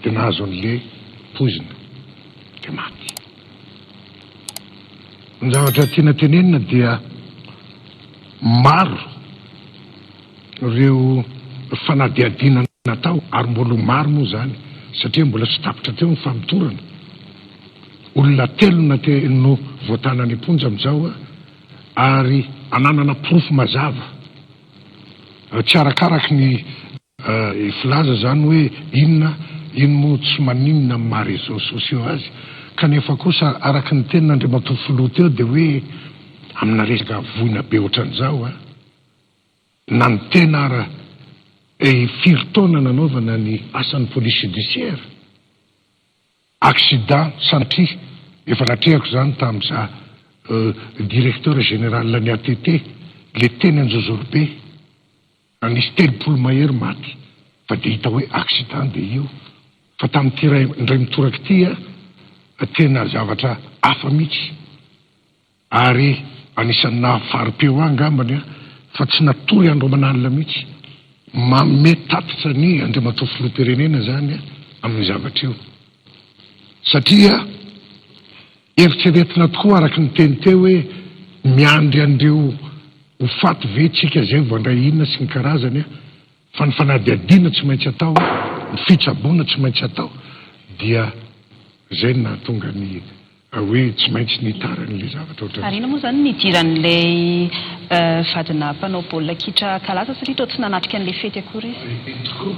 [SPEAKER 6] dia nahazo an'le pozina dia maty. Ny zavatra tiana tenenina dia maro ireo fanadiadina natao, ary mbola maro moa zany satria mbola tsy tapitra teo ny famitorana. Olona telo no voatana ny ponja amin'izao a, ary ananana profo mazava, tsy arakaraky ny filaza zany hoe ino moa tsy maninona amin'ny maha réseaux sociaux azy, kanefa kosa araky ny tenin'Andriamatoa filoha teo dia hoe amina resaka voina be ohatran'izao a, na ny tena ara firy taona nanaovana ny asan'ny police judiciaire, accident satria efa natrehako zany tamin'iza directeur général ny ATT, le teny Anjozorobe, nisy telopolo mahery maty, fa dia hita hoe accident dia io, fa tamin'ity ndray mitoraka ity a tena zavatra hafa mihitsy, ary anisan'ny nahafarim-peo angambany a, fa tsy natory andro manalina mihitsy manome tatitra ny Andriamatoa filoham-pirenena zany a amin'ny zavatra io, satria eritreretina tokoa araky ny teny teo hoe miandry an'ireo ho faty ve tsika zay voandray inona sy ny karazany a, fa ny fanadiadiana tsy maintsy atao, ny fitsaboana tsy maintsy atao, dia zay no nahatonga ny hoe tsy maintsy nitaran'le zavatra ohatrany.
[SPEAKER 2] Ary ina moa zany nidiran'ilay vadina mpanao baolina kitra kalaza, satria toa tsy nanatrika an'le fety akory izy.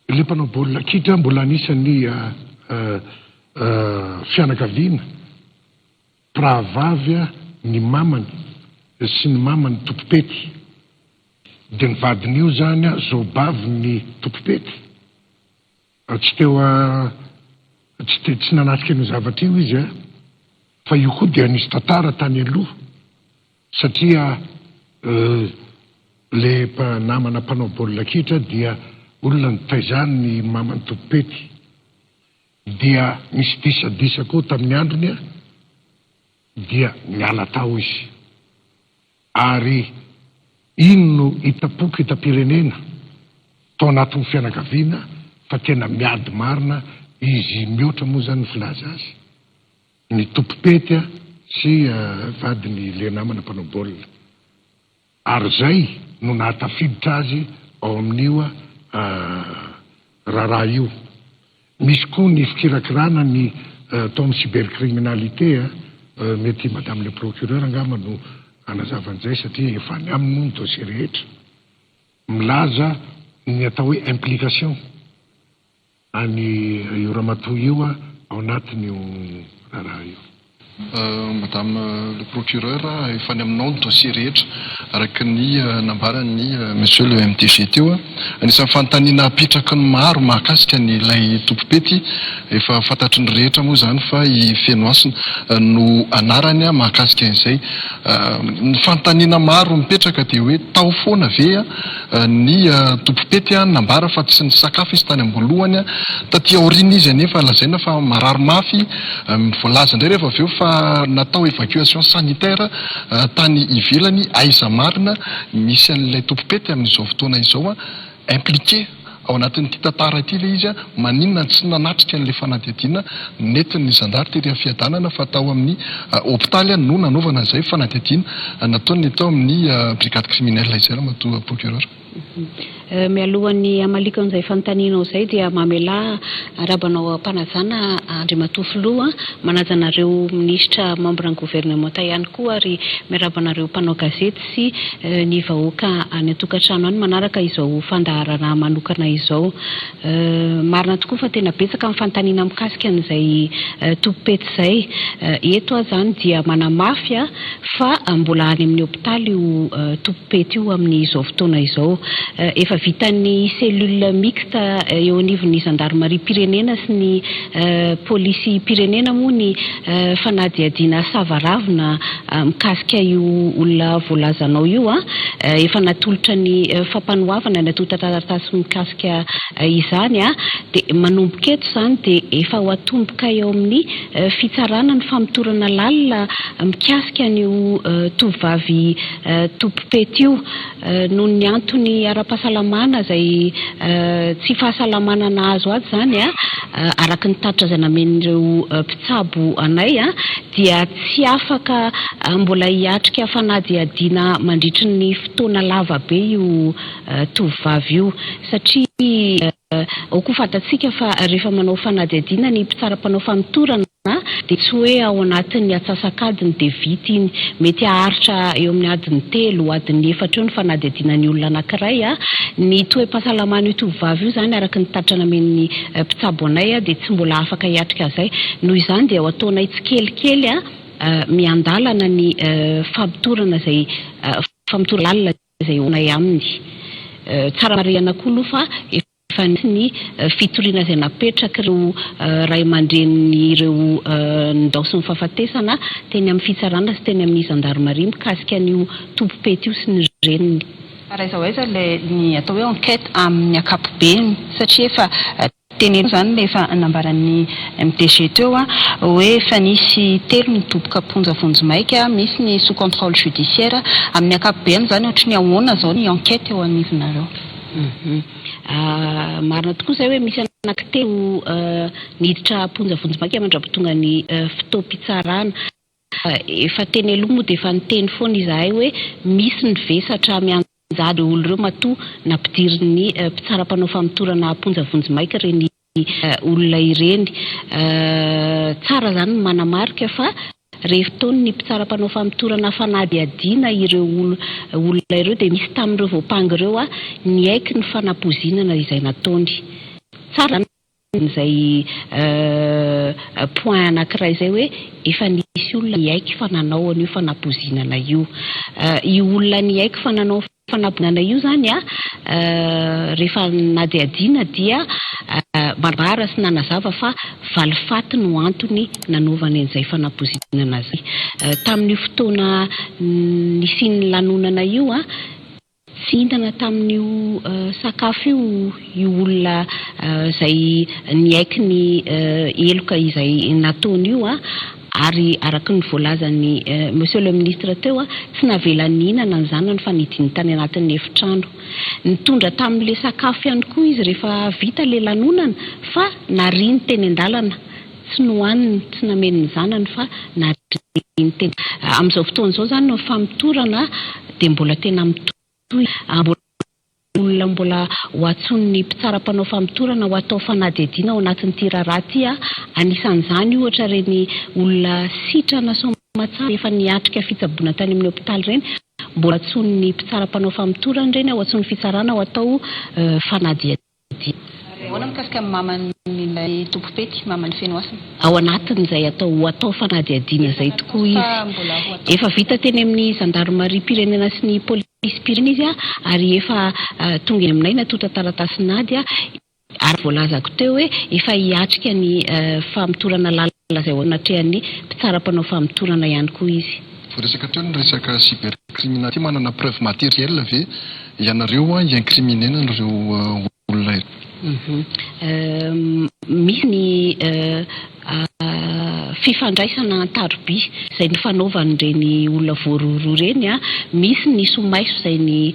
[SPEAKER 6] Le mpanao baolina kitra mbola anisan'ny fianakaviana, prahavavy ny mamany sy ny mamany tompopety, dia ny vadin'io zany a zobavy ny tompopety, tsy nanatrika ny zavatra io izy a, fa io koa dia nisy tantara tany aloha, satria le namana mpanao baolina kitra dia olona nitaizany ny mamany tompopety, dia nisy disadisa koa tamin'ny androny a, dia miala tao izy, ary ino no hitapoky hitam-pirenena tao anatin'ny fianakaviana fa tena miady marina izy mihoatra moa zany ny filaza azy, ny tompopety a sy vadiny le namana mpanao baolina, ary zay no nahatafiditra azy ao amin'io raharaha io. Misy koa ny fikirakirana ny tao amin'ny cybercriminalité mety madame le procureur angamba no anazavan'izay, satria efa ny aminy moa ny dossier rehetra, milaza ny atao hoe implication any io ramatoa io ao anatin'io raha io.
[SPEAKER 4] Madame le procureur, efa ny aminao ny dossier rehetra araka ny nambarany monsieur le MTG teo. Anisan'ny fanontaniana apitraka ny maro mahakasika ny ilay tompopety, efa fantatry ny rehetra moa zany fa i Fenoasina no anarany mahakasika an'izay. Ny fanontaniana maro mipetraka dia hoe tao foana ve ny tompopety nambara fa tsy nisakafo izy tany ambolohany, taty aoriana izy anefa lazaina fa marary mafy, voalaza indray rehefa aveo fa natao évacuation sanitaire tany ivelany aiza marina misy an'ilay tompopety amin'izao fotoana izao impliqué ao anatin'ity tantara ity le izy maninona tsy nanatrika an'ilay fanadihadiana nentin'ny gendarmerie tery fiadanana fa tao amin'ny hôpitaly no nanaovana an'izay fanadihadiana nataony atao amin'ny brigade criminelle izay ramatoa procureur.
[SPEAKER 2] Mialohan'ny amalika an'izay fanontanianao izay dia mamela arabanao ampanajana Andriamatoa Filoha manaja anareo minisitra membre ny gouvernement ihany koa ary miarabanareo mpanao gazety sy ny vahoaka any an-tokantrano any manaraka izao fandaharana manokana izao. Marina tokoa fa tena betsaka amin'ny fanontaniana mikasika an'izay tompopety izay. Eto zany dia manamafy fa mbola any amin'ny hôpitaly io tompopety io amin'izao fotoana izao. Efa vitan'ny cellule mixte eo anivon'ny gendarmerie pirenena sy ny polisy pirenena moa ny fanadihadiana savaravina mikasika io olona voalazanao io. Efa natolotra ny fampanohavana natota taratasy mikasika izany dia manomboka eto zany dia efa ho atomboka eo amin'ny fitsarana ny famotorana lalina mikasika an'io tovovavy tompopety io noho ny antony ara-pahasalamana izay tsy fahasalamana nahazo azy zany araka ny tatra izay namen'ireo mpitsabo anay dia tsy afaka mbola hiatrika fanadihadiana mandritry ny fotoana lava be io tovovavy io satria ao koa fantatsika fa rehefa manao fanadihadiana ny mpitsaram-panao famotorana dia tsy hoe ao anatin'ny atsasakadiny dia vita iny, mety aharitra eo amin'ny adiny 3 adiny 4 eo ny fanadihadiana ny olona anankiray. Ny toe-pahasalamana io tovovavy io zany araka ny tatra namen'ny mpitsabo anay dia tsy mbola afaka hiatrika izay. Noho izany dia ao ataonay tsikelikely miandalana ny famotorana izay famotorana lalina izay onay aminy. Tsara marihana koa aloha fa fa ny fitoriana izay napetraka ireo ray aman-dren'ireo ndao sy ny fahafatesana teny amin'ny fitsarana sy teny amin'ny gendarmerie mikasika an'io tompopety io sy ny reniny.
[SPEAKER 7] Raha izao aiza ny atao hoe enquête amin'ny ankapobeny satria efa teneno zany le efa nambaran'ny MTG teo hoe efa nisy 3 ny topoka ponja vonjimaika, misy ny sous contrôle judiciaire amin'ny ankapobeny zany ohatry ny ahoana zao ny enquête eo anivonareo. Marina tokoa izay hoe misy anankitelo niditra ponja vonjimaika mandrapatonga ny fitoam-pitsarana. Efa teny aloha moa dia efa niteny foana izahay hoe misy ny vesatra mianjady olo ireo matoa nampidiry ny mpitsaram-panao famotorana ponja vonjimaika ireny olona ireny. Tsara zany manamarika fa rehefa taony ny mpitsaram-panao famotorana fanadihadiana ireo olona ireo dia misy tamin'ireo voapangy ireo ny aiky ny fanapozinana izay nataony. Tsara izay point anankiray izay hoe efa nisy olona ny aiky fa nanao an'io fanapozinana io. Io olona ny aiky fa nanao fanapozinana io zany rehefa nadihadiana dia barbara sy nanazava fa valifaty no antony nanaovany an'izay fanapozinana izay. Tamin'io fotoana nisian'ny lanonana io tsy hintana tamin'io sakafo io olona izay niaiky ny eloka izay nataony io ary araka ny voalazan'ny monsieur le ministre teo tsy navelany hinana ny zanany fa nidiny tany anatin'ny efitrano. Nitondra tamin'ilay sakafo ihany koa izy rehefa vita le lanonana fa nariny teny an-dalana, tsy nohaniny, tsy namen'ny zanany fa nariny teny. Amin'izao fotoana izao zany no famotorana dia mbola tena mitohy, olona mbola ho atson'ny mpitsaram-panao famotorana ho atao fanadihadiana ao anatin'ity raharaha ity anisan'izany ohatra reny olona sitrana somatsara efa niatrika fitsaboana tany amin'ny hôpitaly ireny mbola atsony mpitsaram-panao famotorana ireny ao atsony fitsarana ao atao fanadiadia.
[SPEAKER 2] Ahoana mikasika ny maman'ilay tompopety, maman'ny Fenoasina?
[SPEAKER 7] Ao anatin'izay atao fanadiadiana zay tokoa izy. Efa vita teny amin'ny gendarmerie pirenena sy ny polisy pirenena izy ary efa tonga eny aminay natonta taratasy nady ary voalazako teo hoe efa hiatrika ny famotorana lalina zay anatrehan'ny mpitsaram-panao famotorana ihany koa izy.
[SPEAKER 4] Resaka teo ny resaka cybercriminalité manana preuve matérielle ve ianareo hiincriminena an'ireo olona
[SPEAKER 7] misy ny fifandraisana an-taroby izay ny fanaovan'ireny olona voaroaro ireny misy ny somaiso izay ny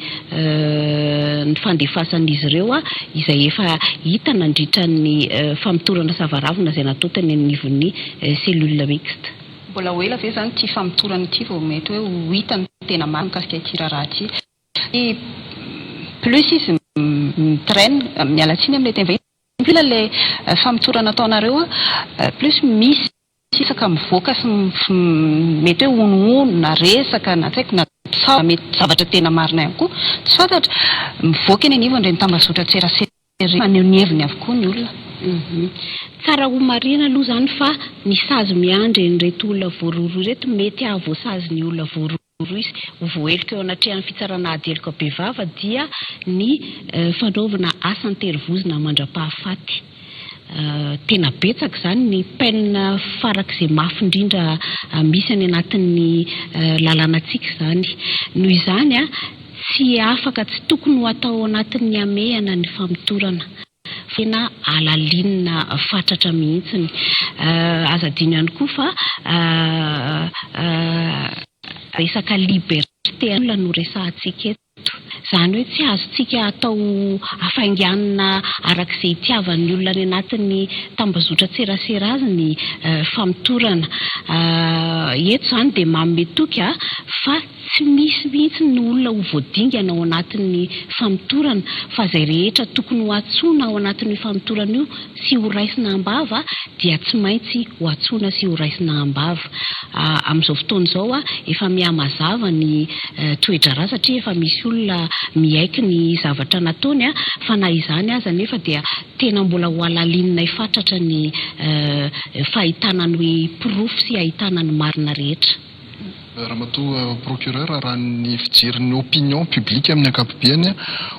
[SPEAKER 7] fandefasan'izy ireo izay efa hita nandritra ny famotorana savaravina izay natao teny anivon'ny cellule mixte.
[SPEAKER 2] Mbola ho ela ve zany ty famotorana ity vao mety hoe ho hita ny tena marina mikasika ity raharaha ity. Plus izy mitraine mialatsiny amin'ilay teny vahiny. Plus ilay famotorana ataonareo plus misy resaka mivoaka sy mety hoe onono na resaka na tsy haiko na mety zavatra tena marina ihany koa tsy fantatra mivoaka eny anivony ireny tambazotra tserasera maneho ny heviny avokoa ny olona.
[SPEAKER 7] Tsara ho marina aloha zany fa ny sazy miandry reto olona voaroaro reto mety ahavoasazy ny olona voaroaro izy voelika eo anatrehan'ny fitsarana adelika bevava dia ny fanaovana asa an-terivozina mandra-pahafaty. Tena betsaka zany ny penina farak'izay mafy indrindra misy any anatin'ny lalànantsika zany. Noho izany tsy afaka tsy tokony ho atao anatin'ny amehana ny famotorana. Fena alalinina fatratra mihitsiny. Azadino ihany koa fa resaka liberté olona no resahantsika eto. Zany hoe tsy azontsika atao afainganana arak'izay itiavan'ny olona any anatin'ny tambazotra tserasera azy ny famotorana. Eto zany dia mametoka fa tsy misy mihitsy ny olona ho voadingana ao anatin'ny famotorana fa izay rehetra tokony ho atsoina ao anatin'ny famotorana io sy ho raisina ambava dia tsy maintsy ho atsoina sy ho raisina ambava. Amin'izao fotoana izao efa mihamazava ny toe-draharaha satria efa misy olona miaiky ny zavatra nataony fa na izany aza nefa dia tena mbola ho alalinina ifatratra ny fahitana ny proof sy ahitana ny marina rehetra.
[SPEAKER 4] Ramatoa procureur raha ny fijerin'ny opinion publique amin'ny ankapobeny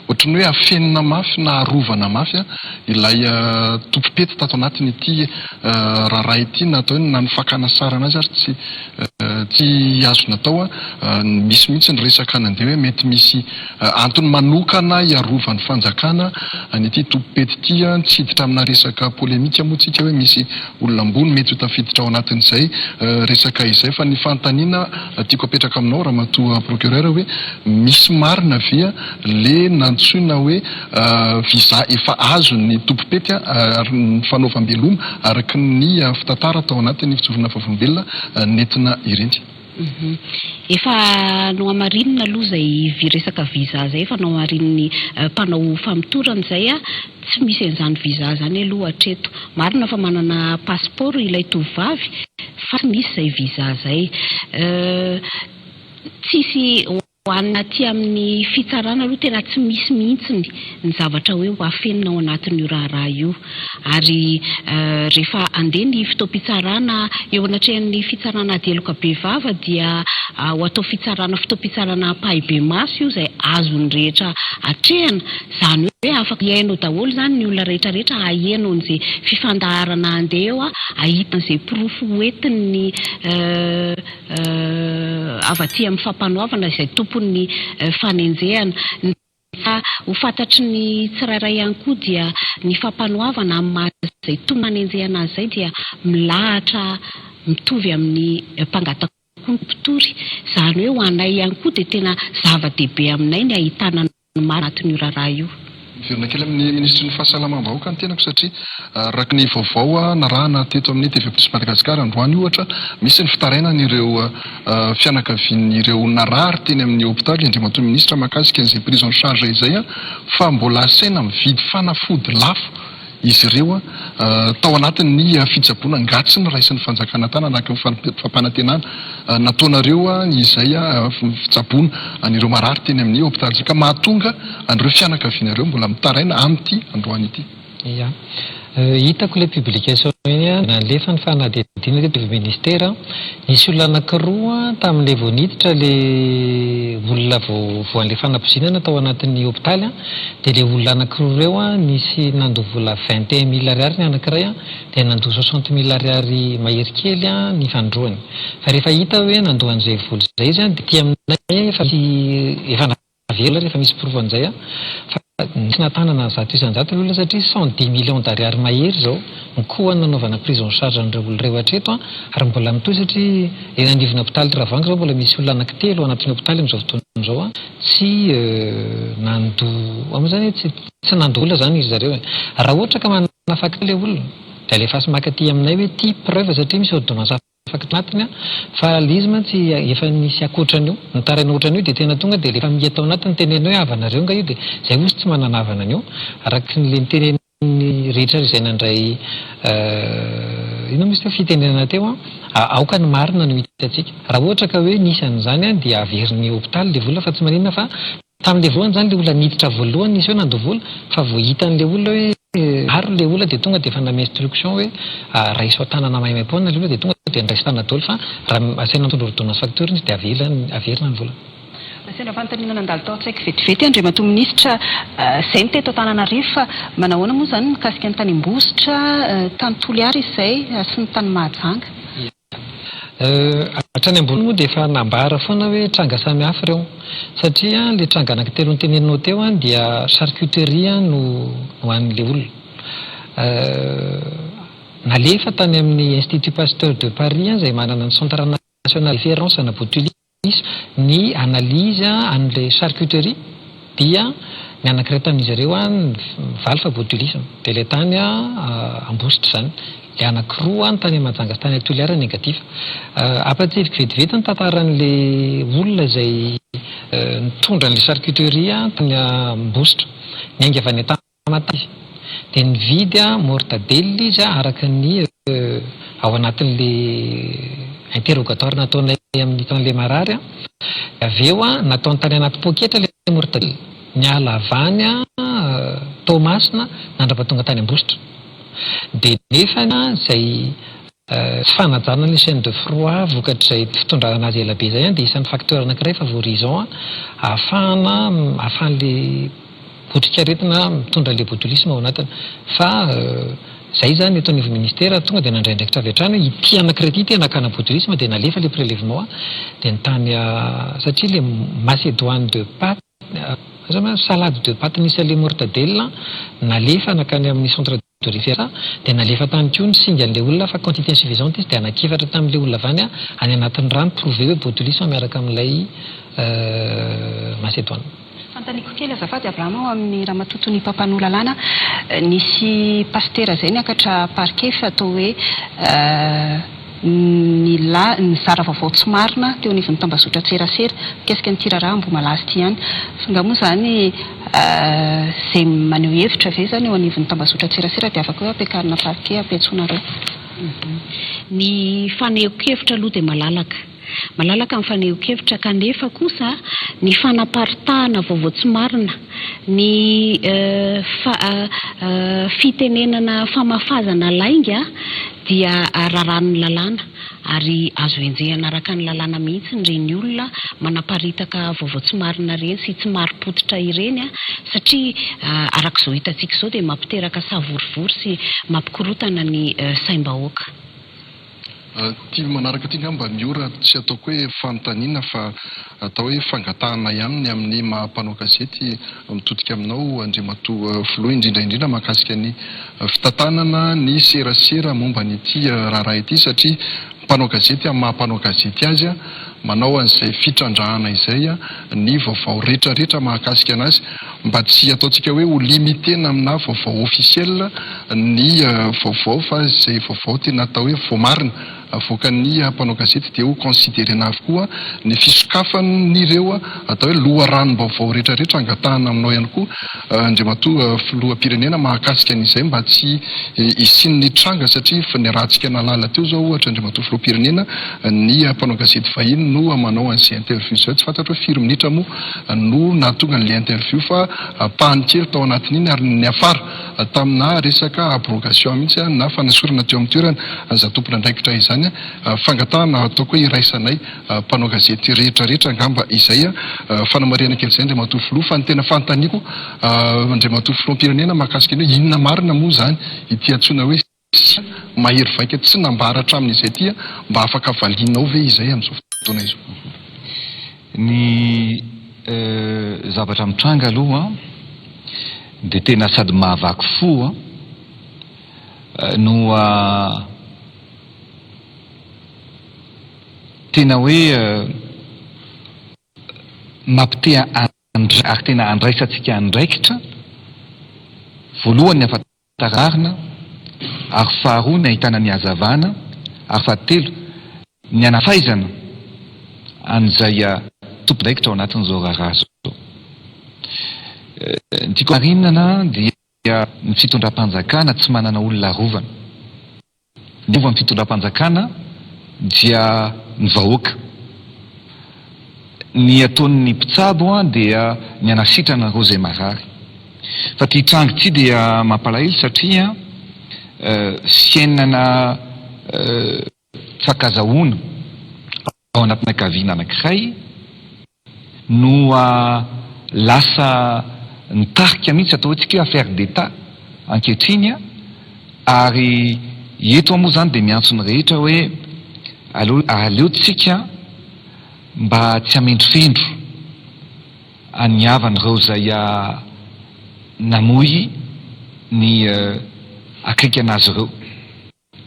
[SPEAKER 4] ohatrany hoe afenina mafy na arovana mafy ilay tompopety tato anatiny ity raharaha ity natao na ny fakana sara anazy ary tsy azo natao misy mihitsy ny resaka nandeha hoe mety misy antony manokana iarovany fanjakana nyity tompopety ity tsy hiditra amina resaka polémika moa tsika hoe misy olona ambony mety ho tafiditra ao anatin'izay resaka izay fa ny fantaniana tiako apetraka aminao ramatoa procureur hoe misy marina via le nantsoina hoe visa efa azo ny tompopety ny fanaovam-beloma araky ny fitantara atao anatin'ny fitsovana vavolombelona nentina ireny.
[SPEAKER 7] Efa no amarinina aloha izay resaka visa zay efa no amarininy mpanao famotorana izay tsy misy an'izany visa zany aloha hatreto. Marina fa manana passeport ilay tovovavy fa tsy misy izay visa zay. Tsisy hoanina aty amin'ny fitsarana aloha tena tsy misy mihitsy ny zavatra hoe ho afenina ao anatin'io raharaha io. Ary rehefa andeha ny fitoam-pitsarana eo anatrehan'ny fitsarana adeloka bevava dia ho atao fitoam-pitsarana pahibe maso io izay azony rehetra atrehana. Zany hoe afaka iainao daholo zany ny olona rehetrarehetra ahianao n'izay fifandaharana andeha eo ahitan'izay proof hoentiny avy aty amin'ny fampanoavana izay tompon'ny fanenjehana. Ho fantatry ny tsirairay ihany koa dia ny fampanoavana amin'ny izay tompon'anenjehana azy zay dia milahatra mitovy amin'ny mpangataka mpitory. Zany hoe ho anay ihany koa dia tena zava-dehibe aminay ny ahitana ny marina anatin'io raharaha io.
[SPEAKER 4] Miverina kely amin'ny ministry ny fahasalamam-bahoaka ny tenako satria raky ny vaovao narahana teto amin'ny TV Plus Madagasikara androany ohatra misy ny fitarainan'ireo fianakavian'ireo narary teny amin'ny hôpitaly andriamatoa ministra mahakasika an'izay prise en charge izay fa mbola asaina mividy fanafody lafo izy ireo tao anatin'ny fitsaboana ngatsy ny raisin'ny fanjakana tany anaky fampanantenana nataonareo izay fitsaboana anireo marary teny amin'ny hopitaly ka mahatonga an'ireo fianakavianareo mbola mitaraina amin'ity androany ity.
[SPEAKER 5] Ya hitako ilay publication iny nalefa ny fanadihadiana le ministera nisy olona anankiroa tamin'ilay vao niditra le olona vao an'ilay fanampozinana tao anatin'ny hopitaly dia le olona anankiroa ireo nisy nandoa vola 21 000 ariary ny anankiray dia nandoa 60 000 ariary mahery kely ny fandroany. Fa rehefa hita hoe nandoa an'izay vola izay izy dia tia aminay efa navela rehefa misy prova an'izay nisy natanana zato isan-jato olona satria 110 millions d'ariary mahery zao mikohana nanaovana prise en charge an'ireo olona ireo hatreto ary mbola mitoy satria eny anivona hopitaly Ravangy zao mbola misy olona anankitelo anatin'ny hopitaly amin'izao fotoana izao tsy nandoa amin'izany tsy nandoa olona zany izy zareo. Raha ohatra ka manafaky ilay olona dia alefaso maka aty aminay hoe ty preuve satria misy ordonnance afaka anatiny fa ilay izy mantsy efa nisy akoatran'io nitaraina ohatran'io dia tena tonga dia efa mietao anatiny tenenao hoe havanareo nga io dia zay ozy tsy mananavana an'io araky n'le niteneny rehetra izay nandray ino misy teo fitenenana teo aoka ny marina no hitantsika. Raha ohatra ka hoe nisy an'izany dia averin'ny hopitaly le vola fa tsy maninona fa tamin'le voalohany zany le olona niditra voalohany nisy hoe nandoa vola fa vao hitan'le olona hoe ary le olona dia tonga dia efa name instruction hoe raiso tanana maimaimpona le olona dia tonga dia ndraisy tanadolo fa raha asaina mitondra ordonnance facture izy dia averina ny vola.
[SPEAKER 2] Sendra fanontaniana nandalo tao an-tsaiko vetivety Andriamatoa Minisitra izay no teto Antananarivo fa manahoana moa zany mikasika ny tany Ambositra tany Toliara izay sy ny tany Mahajanga.
[SPEAKER 5] Hatrany ambony moa dia efa nambara foana hoe tranga samihafa ireo satria le tranga anankitelo nyteneninao teo dia charcuterie no an'le olona nalefa tany amin'ny Institut Pasteur de Paris izay manana ny Centre National de Référence ana botulisme ny analyse an'le charcuterie dia ny anankiray tamin'izy ireo valy fa botulisme dia ilay tany Ambositra zany. Le anankiroa ny tany Mahajanga sy tany Toliara négatif. Apatsiriko vetivety ny tantaran'le olona izay nitondra an'le charcuterie tany Ambositra ny ainga avy any Tamatavy dia nividy mortadelle izy araka ny ao anatin'le interrogatoire nataonay amin'ny tan'le marary avy eo nataony tany anaty poketra le mortadelle ny alavany Tomasina nandrapatonga tany Ambositra dia nefa izay tsy fanajana ny chaîne de froid vokatrizay fitondrana azy ela be izay dia isan'ny facteur anankiray favorisant ahafahan'le botrikaretina mitondra le botulisme ao anatiny fa zay zany eto anivon'ny ministera tonga dia nandray ndraikitra avy hatrany ity anankiray ity tena nakana botulisme dia nalefa le prélèvement dia nitany satria le macédoine de pâte salade de pâte nisy le mortadelle nalefa nakany amin'ny centre de référence dia nalefa tany koa ny singa an'le olona fa quantité insuffisante izy dia anakefatra tamin'le olona avany any anatin'ny rano prouvé hoe botulisme miaraka amin'ilay macédoine.
[SPEAKER 2] Fantaniko kely azafady Abraham amin'ny raha matotony mpampanololalana nisy pasteur zay niakatra parquet fa atao hoe ny zara vaovao tsy marina teo anivon'ny tambazotra Tserasera mikasika ny tiraraha Ambomalazy ity ihany. Nga moa zany zay maneho hevitra ve zany eo anivon'ny tambazotra Tserasera dia afaka hoe ampiakarina parquet ampiantsoanareo.
[SPEAKER 7] Ny faneho-kevitra aloha dia malalaka amin'ny faneho-kevitra kanefa kosa ny fanaparitahana vaovao tsy marina ny fitenenana famafazana lainga dia raran'ny lalàna ary azo enjehana araka ny lalàna mihitsy ireny olona manaparitaka vaovao tsy marina ireny sy tsy mari-potitra ireny satria arak'izao hitantsika izao dia mampiteraka savorivory sy mampikorotana ny saim-bahoaka.
[SPEAKER 4] Tia manaraka ity nga mba miora tsy ataoko hoe fanontaniana fa atao hoe fangatahana ihany amin'ny maha-mpanao gazety mitodika aminao Andriamatoa Filoha indrindra mahakasika ny fitantanana ny serasera momba nyity raharaha ity satria mpanao gazety amin'ny maha-mpanao gazety azy manao an'izay fitrandrahana izay ny vaovao rehetrarehetra mahakasika anazy mba tsy ataontsika hoe ho limitena amina vaovao officiel ny vaovao fa izay vaovao tena atao hoe voamarina avoakany mpanao gazety dia ho considérena avokoa ny fisokafan'ireo atao hoe loharanom-baovao rehetrarehetra angatahana aminao ihany koa andriamatoa filoham-pirenena mahakasika an'izay mba tsy isin'ny tranga satria ny rahantsika nalala teo zao ohatra andriamatoa filoham-pirenena ny mpanao gazety vahiny no manao an'izay interview zay tsy fantatra hoe firy minitra moa no nahatonga n'le interview fa pahany kely tao anatin'iny ary ny afara tamina resaka abrogation mihitsy na fanasorana teo amin'ny toerana za tompona andraikitra izany fangatahana ataoko hoe iraisanay mpanao gazety rehetrarehetra angamba izay fanamariana kely zay andriamatoa filoha fa ny tena fanontaniako andriamatoa filoham-pirenena mahakasika ny hoe inona marina moa zany ity antsoina hoe mahery vaika tsy nambaratra amin'izay tia mba afaka valinao ve izay amin'izao fotoana izao
[SPEAKER 1] ny zavatra mitranga aloha dia tena sady mahavaky fo no tena hoe mampite ary tena andraisantsika andraikitra voalohany ny afatararina ary faharoa ny ahitana ny hazavana ary fahatelo ny anafaizana an'izay tompondraikitra ao anatin'izao raharaha zao ny tiako marinana dia ny fitondram-panjakana tsy manana olona rovana ny ova ny fitondram-panjakana dia ny vahoaka ny ataon'ny mpitsabo dia ny anasitrana reo zay marary fa ty trango ty dia mampalahelo satria fiainana fakazahoana ao anatina kaviana anankiray no lasa nitarika mihitsy atao hoe tsika affaire d'état ankehitriny ary eto moa zany dia miantsony rehetra hoe aleotsika mba tsy amendrofendro aniavan'ireo zay namoy ny akaiky anazy ireo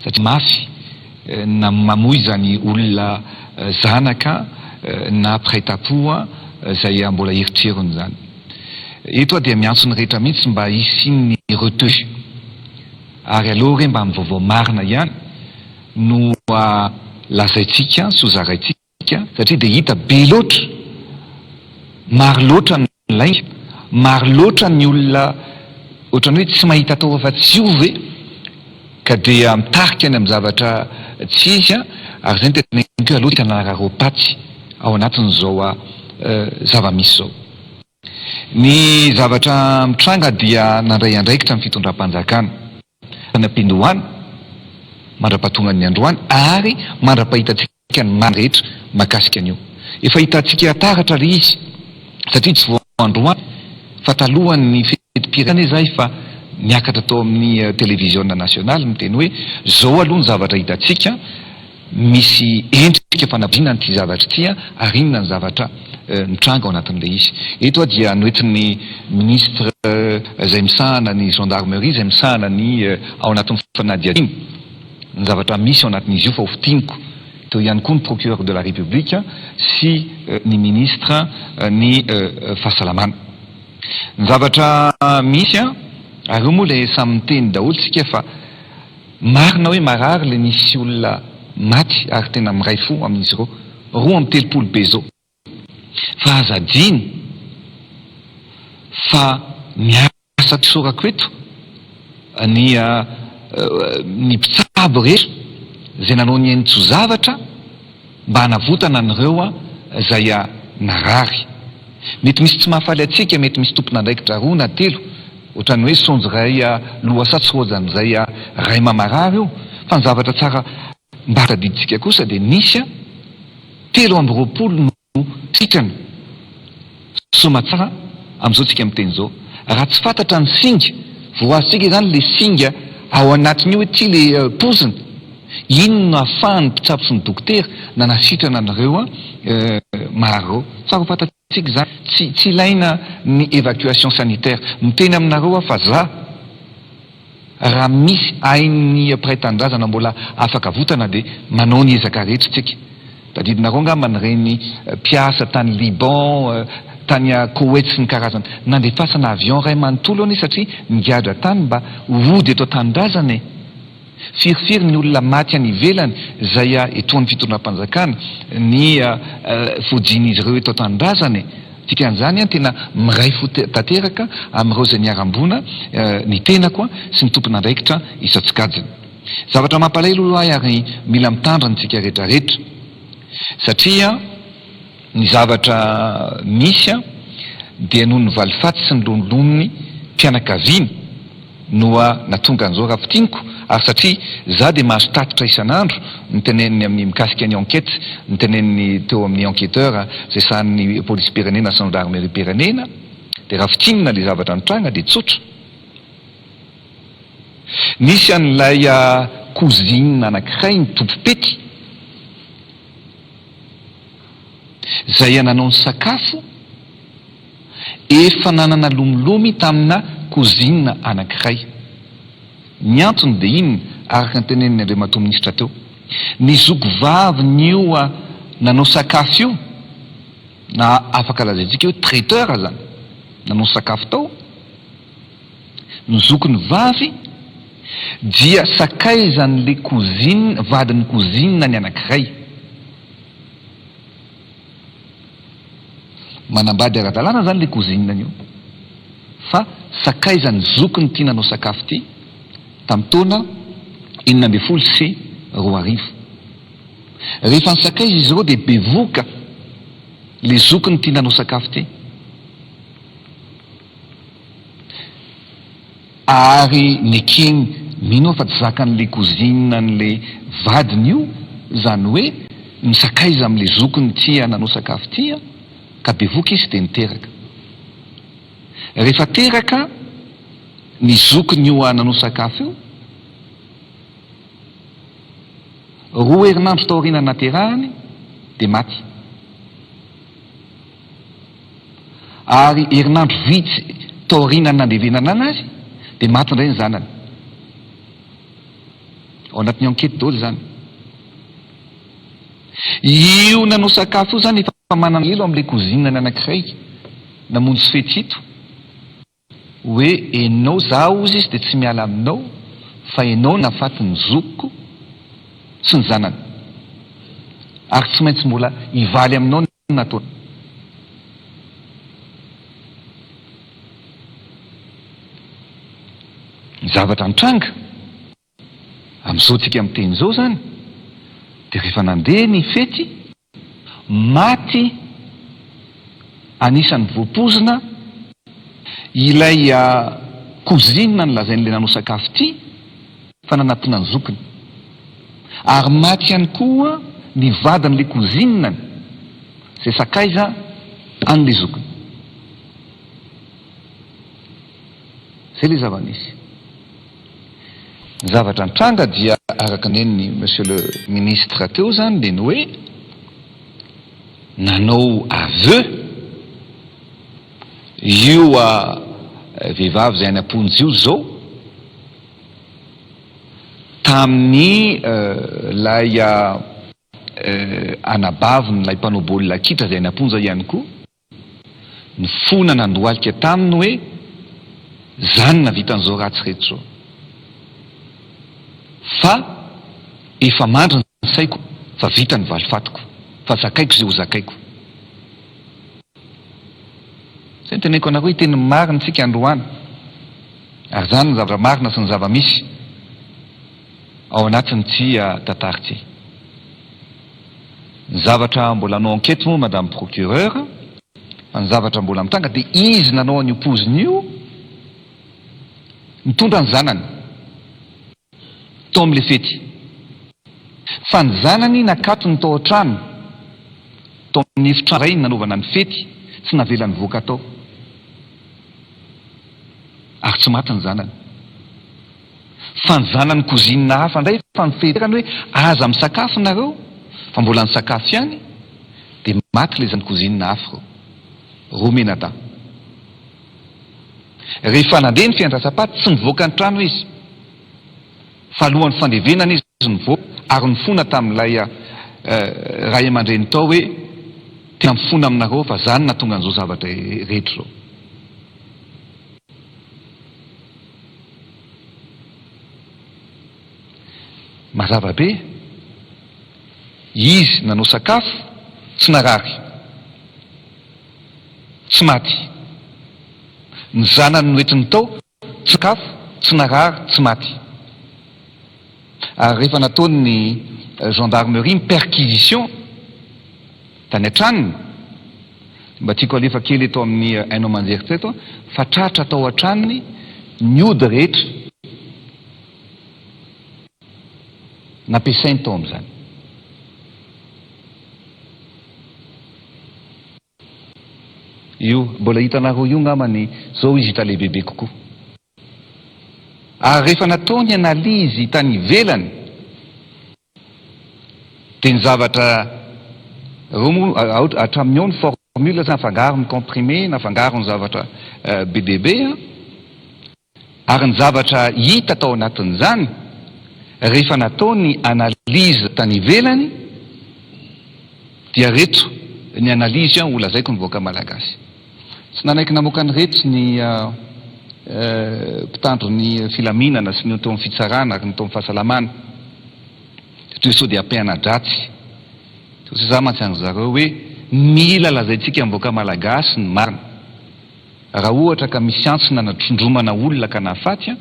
[SPEAKER 1] satria mafy na mamoy zany olona zanaka na prêt-à-pot zay mbola eritserony zany eto dia miantsony rehetra mihitsy mba isin'ny reteux ary aloha re mba mivaovao marina ihany no lazaitsika sozaraitsika satria dia hita be loatra maro loatra ny lainga maro loatra ny olona ohatrany hoe tsy mahita atao afa tsy ove ka dia mitarika any amin'ny zavatra tsy izy ary zay ny tetaneniko aloha tika nanararopatsy ao anatin'izao zava-misy zao ny zavatra mitranga dia nandray andraikitra ny fitondram-panjakana nampendohany mandra-pahatonga ny androany ary mandra-pahitatsika ny many rehetra mahakasika an'io efa hitantsika taratra le izy satria tsy voandroany fa talohan'ny feti-pirenena zay fa niakatra tao amin'ny télévision nationale miteny hoe zao aloha ny zavatra hitantsika misy endrika fanavina nyty zavatra ty ary inona ny zavatra mitranga ao anatin'le izy eto dia noetin'ny ministre zay misahana ny gendarmerie zay misahana ny ao anatin'ny fanadiadiny ny zavatra misy ao anatin'izy io fa hofitiniko teo ihany koa ny procureur de la république sy ny ministre ny fahasalamana ny zavatra misy ary io moa le samy miteny daholo tsika fa marina hoe marary le nisy olona maty ary tena miray fo amin'izy ireo roa amin'ny telopolo be zao fa azadiny fa miasa tisorako eto ny mpitsabo rehetra zay nanao ny hainitso zavatra mba hanavotana an'ireo zay narary mety misy tsy mahafaly atsika mety misy tompon'andraikitra roa na telo ohatrany hoe sonjo ray lohasatsy rozan'izay ray mamarary io fa ny zavatra tsara mba tadiditsika kosa dia nisy telo amby roapolo no sitrana soma tsara amin'izao tsika miteny zao raha tsy fantatra ny singa voazitsika zany le singa ao anatin'io hoe ty le poziny ino no ahafahany mpitsabo sy ny dokotera na nasitrana an'ireo maro tsara ho fantatsika zany tsy ilaina ny évacuation sanitaire miteny aminareo fa za raha misy hain'ny prêt-tandrazana mbola afaka votana dia manao ny ezaka rehetra tsika tadidinareo ngamba nyreny mpiasa tany Liban tany Koweït sy ny karazany nandefasana avion ray manontolo anie satria migadra tany mba vody eto tandrazana firifiry ny olona maty any ivelany zay etoan'ny fitondram-panjakana ny voadin'izy ireo eto an-tanindrazany dikan'izany tena miray fo tanteraka amin'ireo zay niarambona ny tenako sy ny tompon'andraikitra isatsikajiny. Zavatra mampalahelo ahy ary mila mitandrantsika rehetrarehetra satria ny zavatra misy dia noho ny valifaty sy ny lomolomony mpianakaviana noa natonga an'izao rafitiniko ary satria za dia mahazo tatitra isan'andro niteneniny amin'ny mikasika ny enquête niteneniny teo amin'ny enquêteur zay sahan'ny polisy pirenena sy ny gendarmerie pirenena dia rafitinina le zavatra nitranga dia tsotra. Nisy an'ilay cousine anankiray ny tompopety zay nanao ny sakafo efa nanana lomolomy tamina cousine anankiray. Ny antony dia inona araka ny teneniny Andriamatoa minisitra teo, ny zokovavy nio nanao sakafo io na afaka lazaintsika hoe traiteur zany nanao sakafo tao ny zokony vavy dia sakaizan'le cousine vadin'ny cousine ny anankiray manambady ara-dalàna zany le cousine io fa sakaizan'ny zokony tia nanao sakafo ty tamin'ny taona 19 sy 20. Rehefa nisakaiza izy ireo dia bevoka le zokony tia nanao sakafo ty ary nekeny mino fa tsy zakan'le cousine n'le vadiny io zany hoe misakaiza amin'le zokony tia nanao sakafo tia ka bevoka izy dia niteraka. Rehefa teraka ny zokony io nanao sakafo io 2 herinandro taoriana naterahany dia maty ary herinandro vitsy taoriana nandevenana anazy dia maty indray ny zanany ao anatin'ny enquête daholo zany. Io nanao sakafo io zany efa manana elo amin'le cousine ny anankiray namonjy sy fetsito hoe enao zaho ozy izy dia tsy miala aminao fa enao nafaty ny zokoko sy ny zanany ary tsy maintsy mbola hivaly aminao natao. Ny zavatra nitranga amin'izao tsika amin'ny teny izao zany dia rehefa nandeha ny fety maty anisan'ny voapozina ilay cousine ny lazain'le nanao sakafo ty fa nanatona ny zokiny ary maty ihany koa ny vadin'le cousine zay sakaiza an'le zokiny. Zay le zava-misy. Ny zavatra nitranga dia araka neny monsieur le ministre teo zany dia ny hoe nanao aveu io vehivavy zay any amponjy io zao tamin'ny lay anabaviny lay mpanao baolina kitra zay any amponja ihany koa ny fona nandohalika taminy hoe zany navita an'izao ratsy rehetra zao fa efa mandry ny saiko fa vita ny valifatiko fa zakaiko zay ho zakaiko. Zay ny teneniko anareo hiteny marina tsika androany ary zany ny zavatra marina sy ny zava-misy ao anatin'ity tantara ty. Ny zavatra mbola nanao enquête moa madame procureur fa ny zavatra mbola mitanga dia izy nanao an'io poziny io mitondra ny zanany tao amin'le fety fa ny zanany nakatony tao an-trano tao amin'ny efitrano iray nanaovana ny fety tsy navela ny voaka tao ary tsy maty ny zanany fa ny zanany cousine hafa indray fa mifeterany hoe aza misakafo nareo fa mbola ny sakafo ihany dia maty le zany cousine hafa romenada. Rehefa nandeha ny fiandrasam-paty tsy mivoaka ny trano izy fa alohan'ny fandevenana izy mivoaka ary nifona tamin'ilay ray aman-dreny tao hoe tena mifona aminareo fa zany natonga an'izao zavatra rehetra zao. mazava be izy nanao sakafo tsy narary tsy maty ny zanany noentiny tao tsy sakafo tsy narary tsy maty ary rehefa nataony gendarmerie ny perquisition tany an-tranony mba tiako alefa kely eto amin'ny hainao manjery teto fa tratra tao an-tranony ny ody rehetra nampiasainy tao amin'izany. Io mbola hitanareo io ngamany zao izy hita lehibebe kokoa. Ary rehefa nataony analizy tany ivelany dia ny zavatra hatramin'ny ao ny formule zany nafangarony comprimé nafangarony zavatra BDB ary ny zavatra hita tao anatin'izany rehefa nataony analizy tany ivelany dia reto ny analizy ho lazaiko nivoaka malagasy. Tsy nanaiky namoaka ny reto ny mpitandro ny filaminana sy ny tao amin'ny fitsarana ary ny tao amin'ny fahasalamana toy sao dia ampiana-dratsy toy za mantsy zareo hoe mila lazaintsika mivoaka malagasy ny marina raha ohatra ka misy antsy nanatrondromana olona ka nahafaty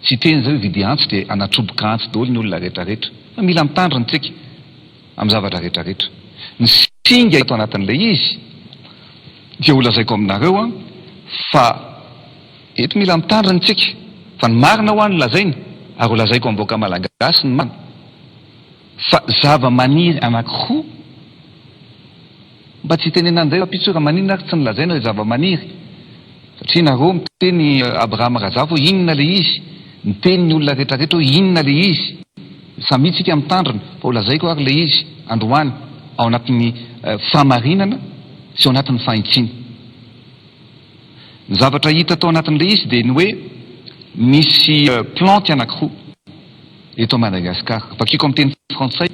[SPEAKER 1] tsy teny zay vidy antsy dia anatroboka antsy daholo ny olona rehetrarehetra mila mitandro ntsika amin'ny zavatra rehetrarehetra ny singa atao anatin'ilay izy dia ho lazaiko aminareo fa eto mila mitandro ntsika fa ny marina ho any lazainy ary ho lazaiko mivoaka malagasy ny marina fa zava-maniry anankiroa mba tsy tenenan'izay fampitsora maninona ary tsy nilazaina hoe zava-maniry satria nareo miteny Abraham Razafo inona le izy miteny ny olona rehetrarehetra hoe inona le izy samitsika mitandrina fa ho lazaiko ary le izy androany ao anatin'ny famarinana sy ao anatin'ny fahitsiny. Ny zavatra hita tao anatin'le izy dia ny hoe misy planty anankiroa eto Madagasikara vakiako amin'ny teny frantsay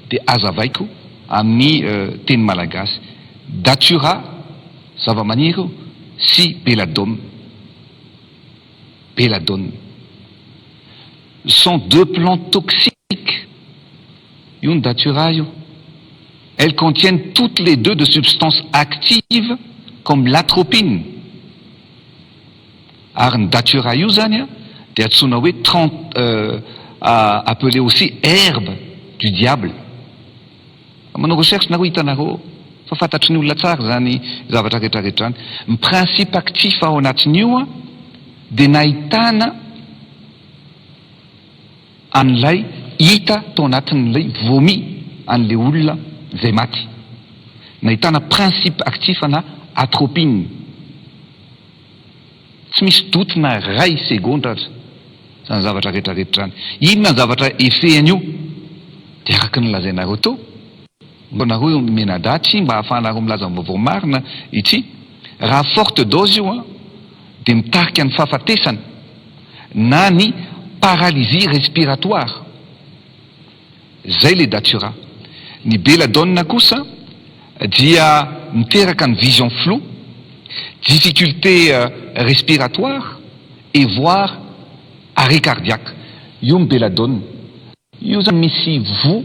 [SPEAKER 1] dia azavaiko amin'ny teny malagasy datura zava-maniry sy belladone. Belladone sont deux plantes toxiques. Une datura io. Elles contiennent toutes les deux de substances actives comme l'atropine. Ary ny datura io zany dia antsoina hoe appelé aussi herbe du diable. Manao recherche nareo hitanareo fa fantatry ny olona tsara zany zavatra rehetrarehetra any. Ny principe actif ao anatin'io dia nahitana an'ilay hita tao anatin'ilay vomi an'ilay olona zay maty. Nahitana principe actif ana atropine. Tsy misy doute na ray segonda aza zany zavatra rehetrarehetra any. Inona ny zavatra efehan'io dia araka ny lazainareo tao. Mbonareo io menadaty mba ahafahanareo milaza vaovao marina ity. Raha forte dose io dia mitarika ny fahafatesana na ny paralysie respiratoire. Zay le datura. Ny belladone kosa dia miteraka ny vision floue, difficulté respiratoire et voire arrêt cardiaque. Io ny belladone. Io zany misy vo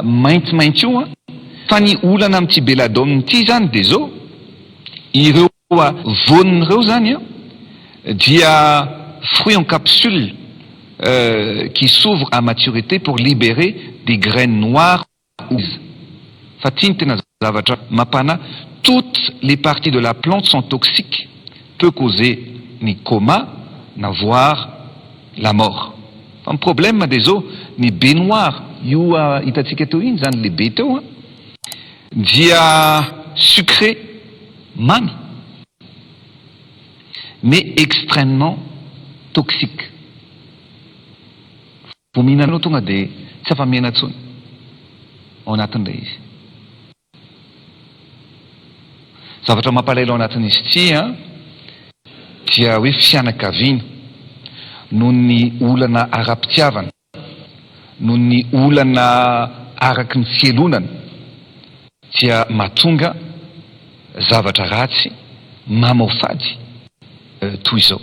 [SPEAKER 1] maintimainty io fa ny olana amin'ity belladone ity zany dia zao ireo voniny ireo zany dia fruits en capsule qui s'ouvrent à maturité pour libérer des graines noires. Fa ty ny tena zavatra mapana, toutes les parties de la plante sont toxiques, peut causer ny coma na voire la mort. Fa ny problème dia zao ny be noir io hitantsika teo iny zany lehibe teo dia sucré mamy mais extrêmement toxique. Vao mihinanao tonga dia tsy afa-miaina intsony ao anatin'ilay izy. Zavatra mampalaelo ao anatin'izy ity dia hoe fianakaviana noho ny olana ara-pitiavana, noho ny olana araky ny fielonana dia mahatonga zavatra ratsy mamaofady toy izao.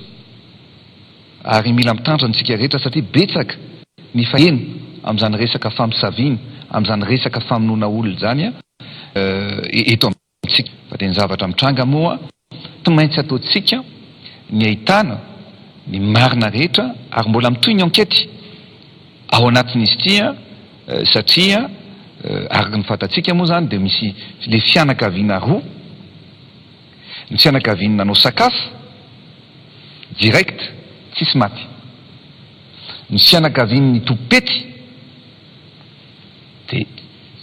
[SPEAKER 1] Ary mila mitandra antsika rehetra satria betsaka ny faheno amin'izany resaka fampisaviana, amin'izany resaka famonoana olona zany eto amintsika. Fa dia ny zavatra mitranga moa tsy maintsy ataontsika ny ahitana ny marina rehetra ary mbola mitohy ny ankety ao anatin'izy ity satria araka ny fantatsika moa zany dia misy le fianakaviana roa, ny fianakaviana nanao sakafo direct tsisy maty, ny fianakaviany topety dia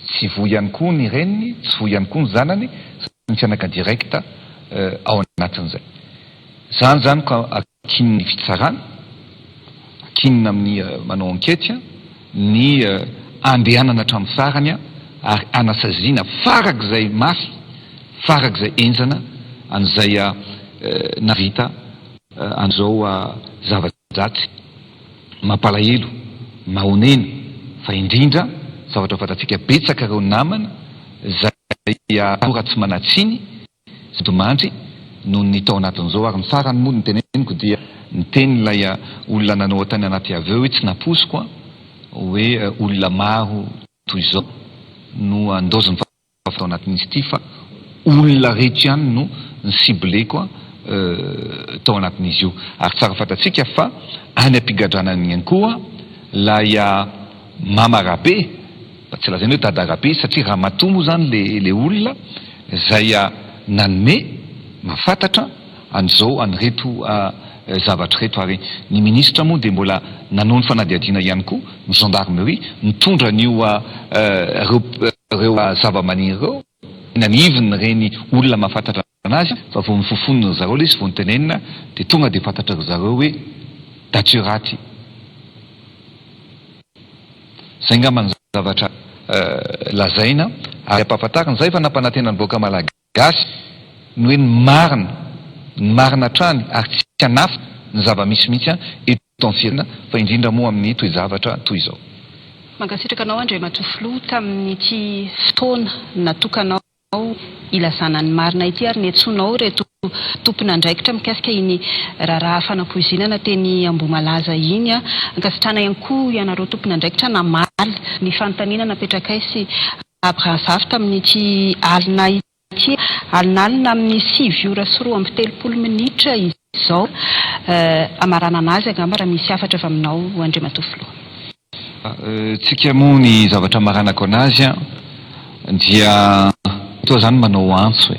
[SPEAKER 1] tsy voy ihany koa ny reniny, tsy voy ihany koa ny zanany, ny fianaka direct ao anatin'izay. Zany ka akin'ny fitsarana, akinina amin'ny manao ankety ny andehanana hatramin'ny farany ary anasaziana farak'izay mafy, farak'izay enjana an'izay navita an'izao zava-dratsy mampalahelo, mahonena, fa indrindra zavatra fantatsika betsaka ireo namana izay ratsy manatsiny domandry noho ny tao anatin'izao. Ary ny farany moa ny teneniko dia ny teny ilay olona nanao tany anaty aveo hoe tsy naposiko hoe olona maro toy izao no andozony tao anatin'izy ity, fa olona rehetra ihany no ny cibleko tao anatin'izy io. Ary tsara fantatsika fa any ampigadranany ihany koa lay mamarabe, tsy lazaina hoe dadarabe satria raha matoa moa zany le olona izay nanome mahafantatra an'izao an'ireto zavatra reto. Ary ny ministra moa dia mbola nanao ny fanadihadiana ihany koa ny gendarmerie mitondra an'io ireo zava-maniry ireo naniviny reny olona mahafantatra anazy, fa vao mifofonina zareo le izy vao nitenenina dia tonga dia fantatra zareo hoe datsy raty. Zay ngamba ny zavatra lazaina. Ary ampahafantarina zay fa nampanantena ny boaka malagasy ny hoe ny marina trany ary tsy hanafa ny zava-misy eto amin'ny firenena, fa indrindra moa amin'ny toy zavatra toy izao.
[SPEAKER 2] Mankasitraka anao Andriamato Filoha tamin'ity fotoana natokanao ilazana ny marina ity ary niantsonao reto tompona andraikitra mikasika iny raharaha fanapoizinana teny Ambohimalaza iny ankasitrana ihany koa ianareo tompona andraikitra namaly ny fanontaniana napetraka sy Abrahazafa tamin'ity alina ity, alinalina amin'ny 7:30 minitra izao. Amarana anazy angamba raha misy hafatra avy aminao Andriamato Filoha.
[SPEAKER 1] Tsika moa ny zavatra maranako anazy dia toa zany manao antso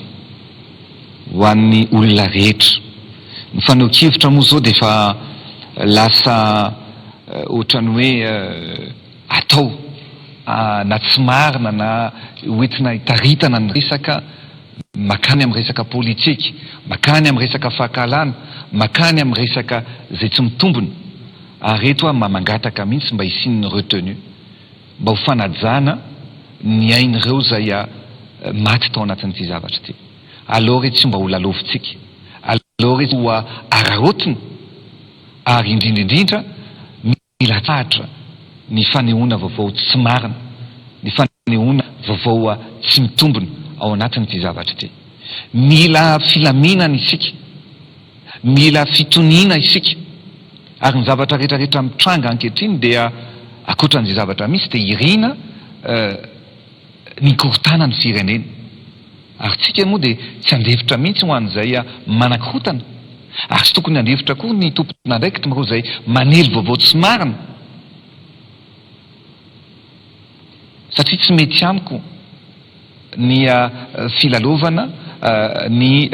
[SPEAKER 1] ho an'ny olona rehetra. Ny faneho-kevitra moa zao dia efa lasa ohatrany hoe atao na tsy marina na hoentina hitaritana ny resaka makany amin'ny resaka politika, makany amin'ny resaka fahakalana, makany amin'ny resaka zay tsy mitombona. Ary reto mamangataka mihitsy mba hisian'ny retenu, mba ho fanajana ny ain'ireo zay maty tao anatin'ity zavatra ity. Aloha reto tsy mba ho lalaovintsika, aloha reto ho ararotina, ary indrindra mila tsahatra ny fanehoana vaovao tsy marina, ny fanehoana vaovao tsy mitombona ao anatin'ity zavatra ity. Mila filaminana isika, mila fitoniana isika. Ary ny zavatra rehetrarehetra mitranga ankehitriny dia akoatran'izay zavatra misy dia irina ny korotana ny firenena. Ary tsika moa dia tsy andefitra mihitsy ho an'izay manakorotana, ary tsy tokony andefitra koa ny tompona andraikitra mareo izay manely vaovao tsy marina, satria tsy mety amiko ny filalovana ny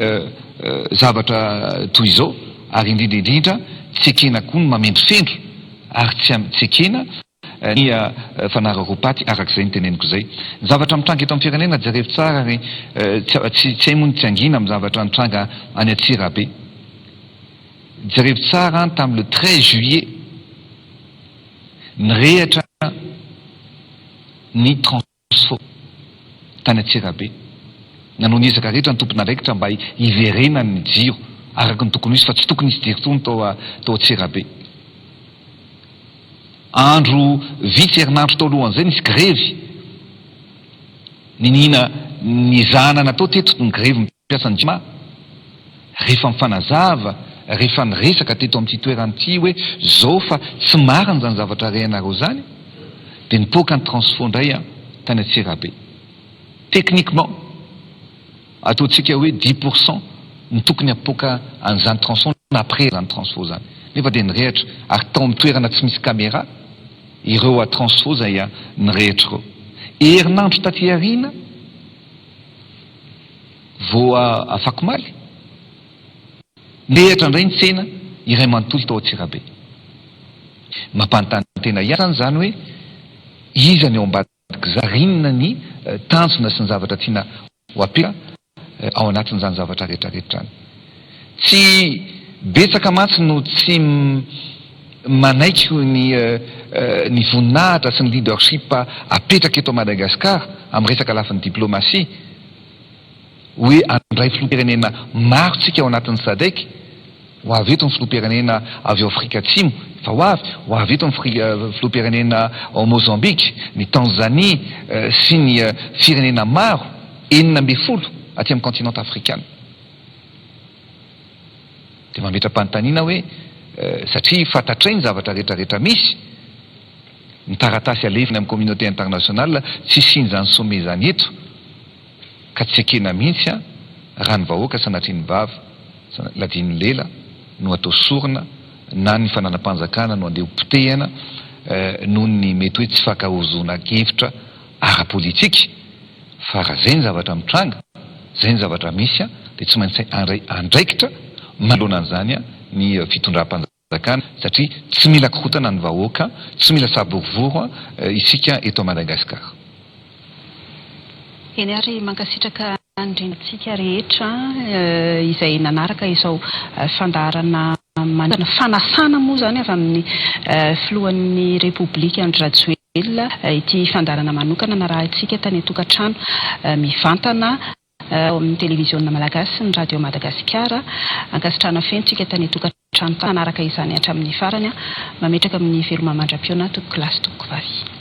[SPEAKER 1] zavatra toy izao. Ary indrindra tsekena koa ny mamendrifendro ary tsy ekena ny fanararopaty arak'izay ny teneniko zay. Ny zavatra mitranga eto amin'ny firenena jerevy tsara ary tsy hay moa ny tsy angina amin'ny zavatra nitranga any Antsirabe. Jerevy tsara tamin'ny le 13 juillet nirehatra ny transport tany Antsirabe. Nanao ny ezaka rehetra ny tompona andraikitra mba hiverena ny jiro araka ny tokony izy, fa tsy tokony izy diritsony tao Antsirabe. Andro vitsy herinandro tao alohan'izay nisy grevy, ninina ny zahana natao teto ny grevy mipiasa ny jima rehefa mifanazava rehefa niresaka teto amin'ity toeran'ity hoe zao fa tsy mariny zany zavatra rehanareo zany dia nipoaka ny transfo indray a tany Antsirabe. Techniquement ataontsika hoe 10% ny tokony apoaka an'izany transfo na après zany transfo zany nefa dia nirehatra ary tao amin'ny toerana tsy misy caméra ireo a transfo zay a nirehatra ireo. Herinandro taty aoriana vao afaka maly nirehatra indray ny tsena iray manontolo tao Antsirabe. Mampanontany tena ihany zany hoe iza ny ao ambadiky zarinina ny tanjona sy ny zavatra tiana ho apela ao anatin'izany zavatra rehetrarehetra any. Tsy betsaka mantsy no tsy manaiky ny voninahitra sy ny leadership apetraka eto Madagasikara amin'ny resaka lafin'ny diplomasia hoe andray filoham-pirenena maro tsika ao anatin'ny SADC, ho avy eto ny filoham-pirenena avy ao Afrika Atsimo fa ho avy eto ny filoham-pirenena ao Mozambique, ny Tanzania sy ny firenena maro 40 aty amin'ny continent afrikana. Dia mametra-panontaniana hoe satria fantatray ny zavatra rehetrarehetra misy ny taratasy alefiny amin'ny communauté internationale tsy sinjany sommet zany eto ka tsy ekena mihitsy raha ny vahoaka sanatriany vava ladiny lela no atao sorona na ny fananam-panjakana no andeha hopotehana noho ny mety hoe tsy fakahozona hevitra ara-politika fa raha zay ny zavatra mitranga zay ny zavatra misy dia tsy maintsy andraikitra manoloana an'izany ny fitondram-panjakana satria tsy mila korotana ny vahoaka, tsy mila saborovoro isika eto Madagasikara.
[SPEAKER 2] Eny ary mankasitraka andrintsika rehetra izay nanaraka izao fandarana fanasana moa zany avy amin'ny filohan'ny Repoblika Andry Rajoelina ity fandarana manokana na raha itsika tany an-tokantrano mivantana amin'ny televiziona malagasy ny radio Madagasikara ankasitrana fentsika tany an-tokantrano nanaraka izany hatramin'ny farany mametraka amin'ny veloma mandram-piona toko klasy toko vavy.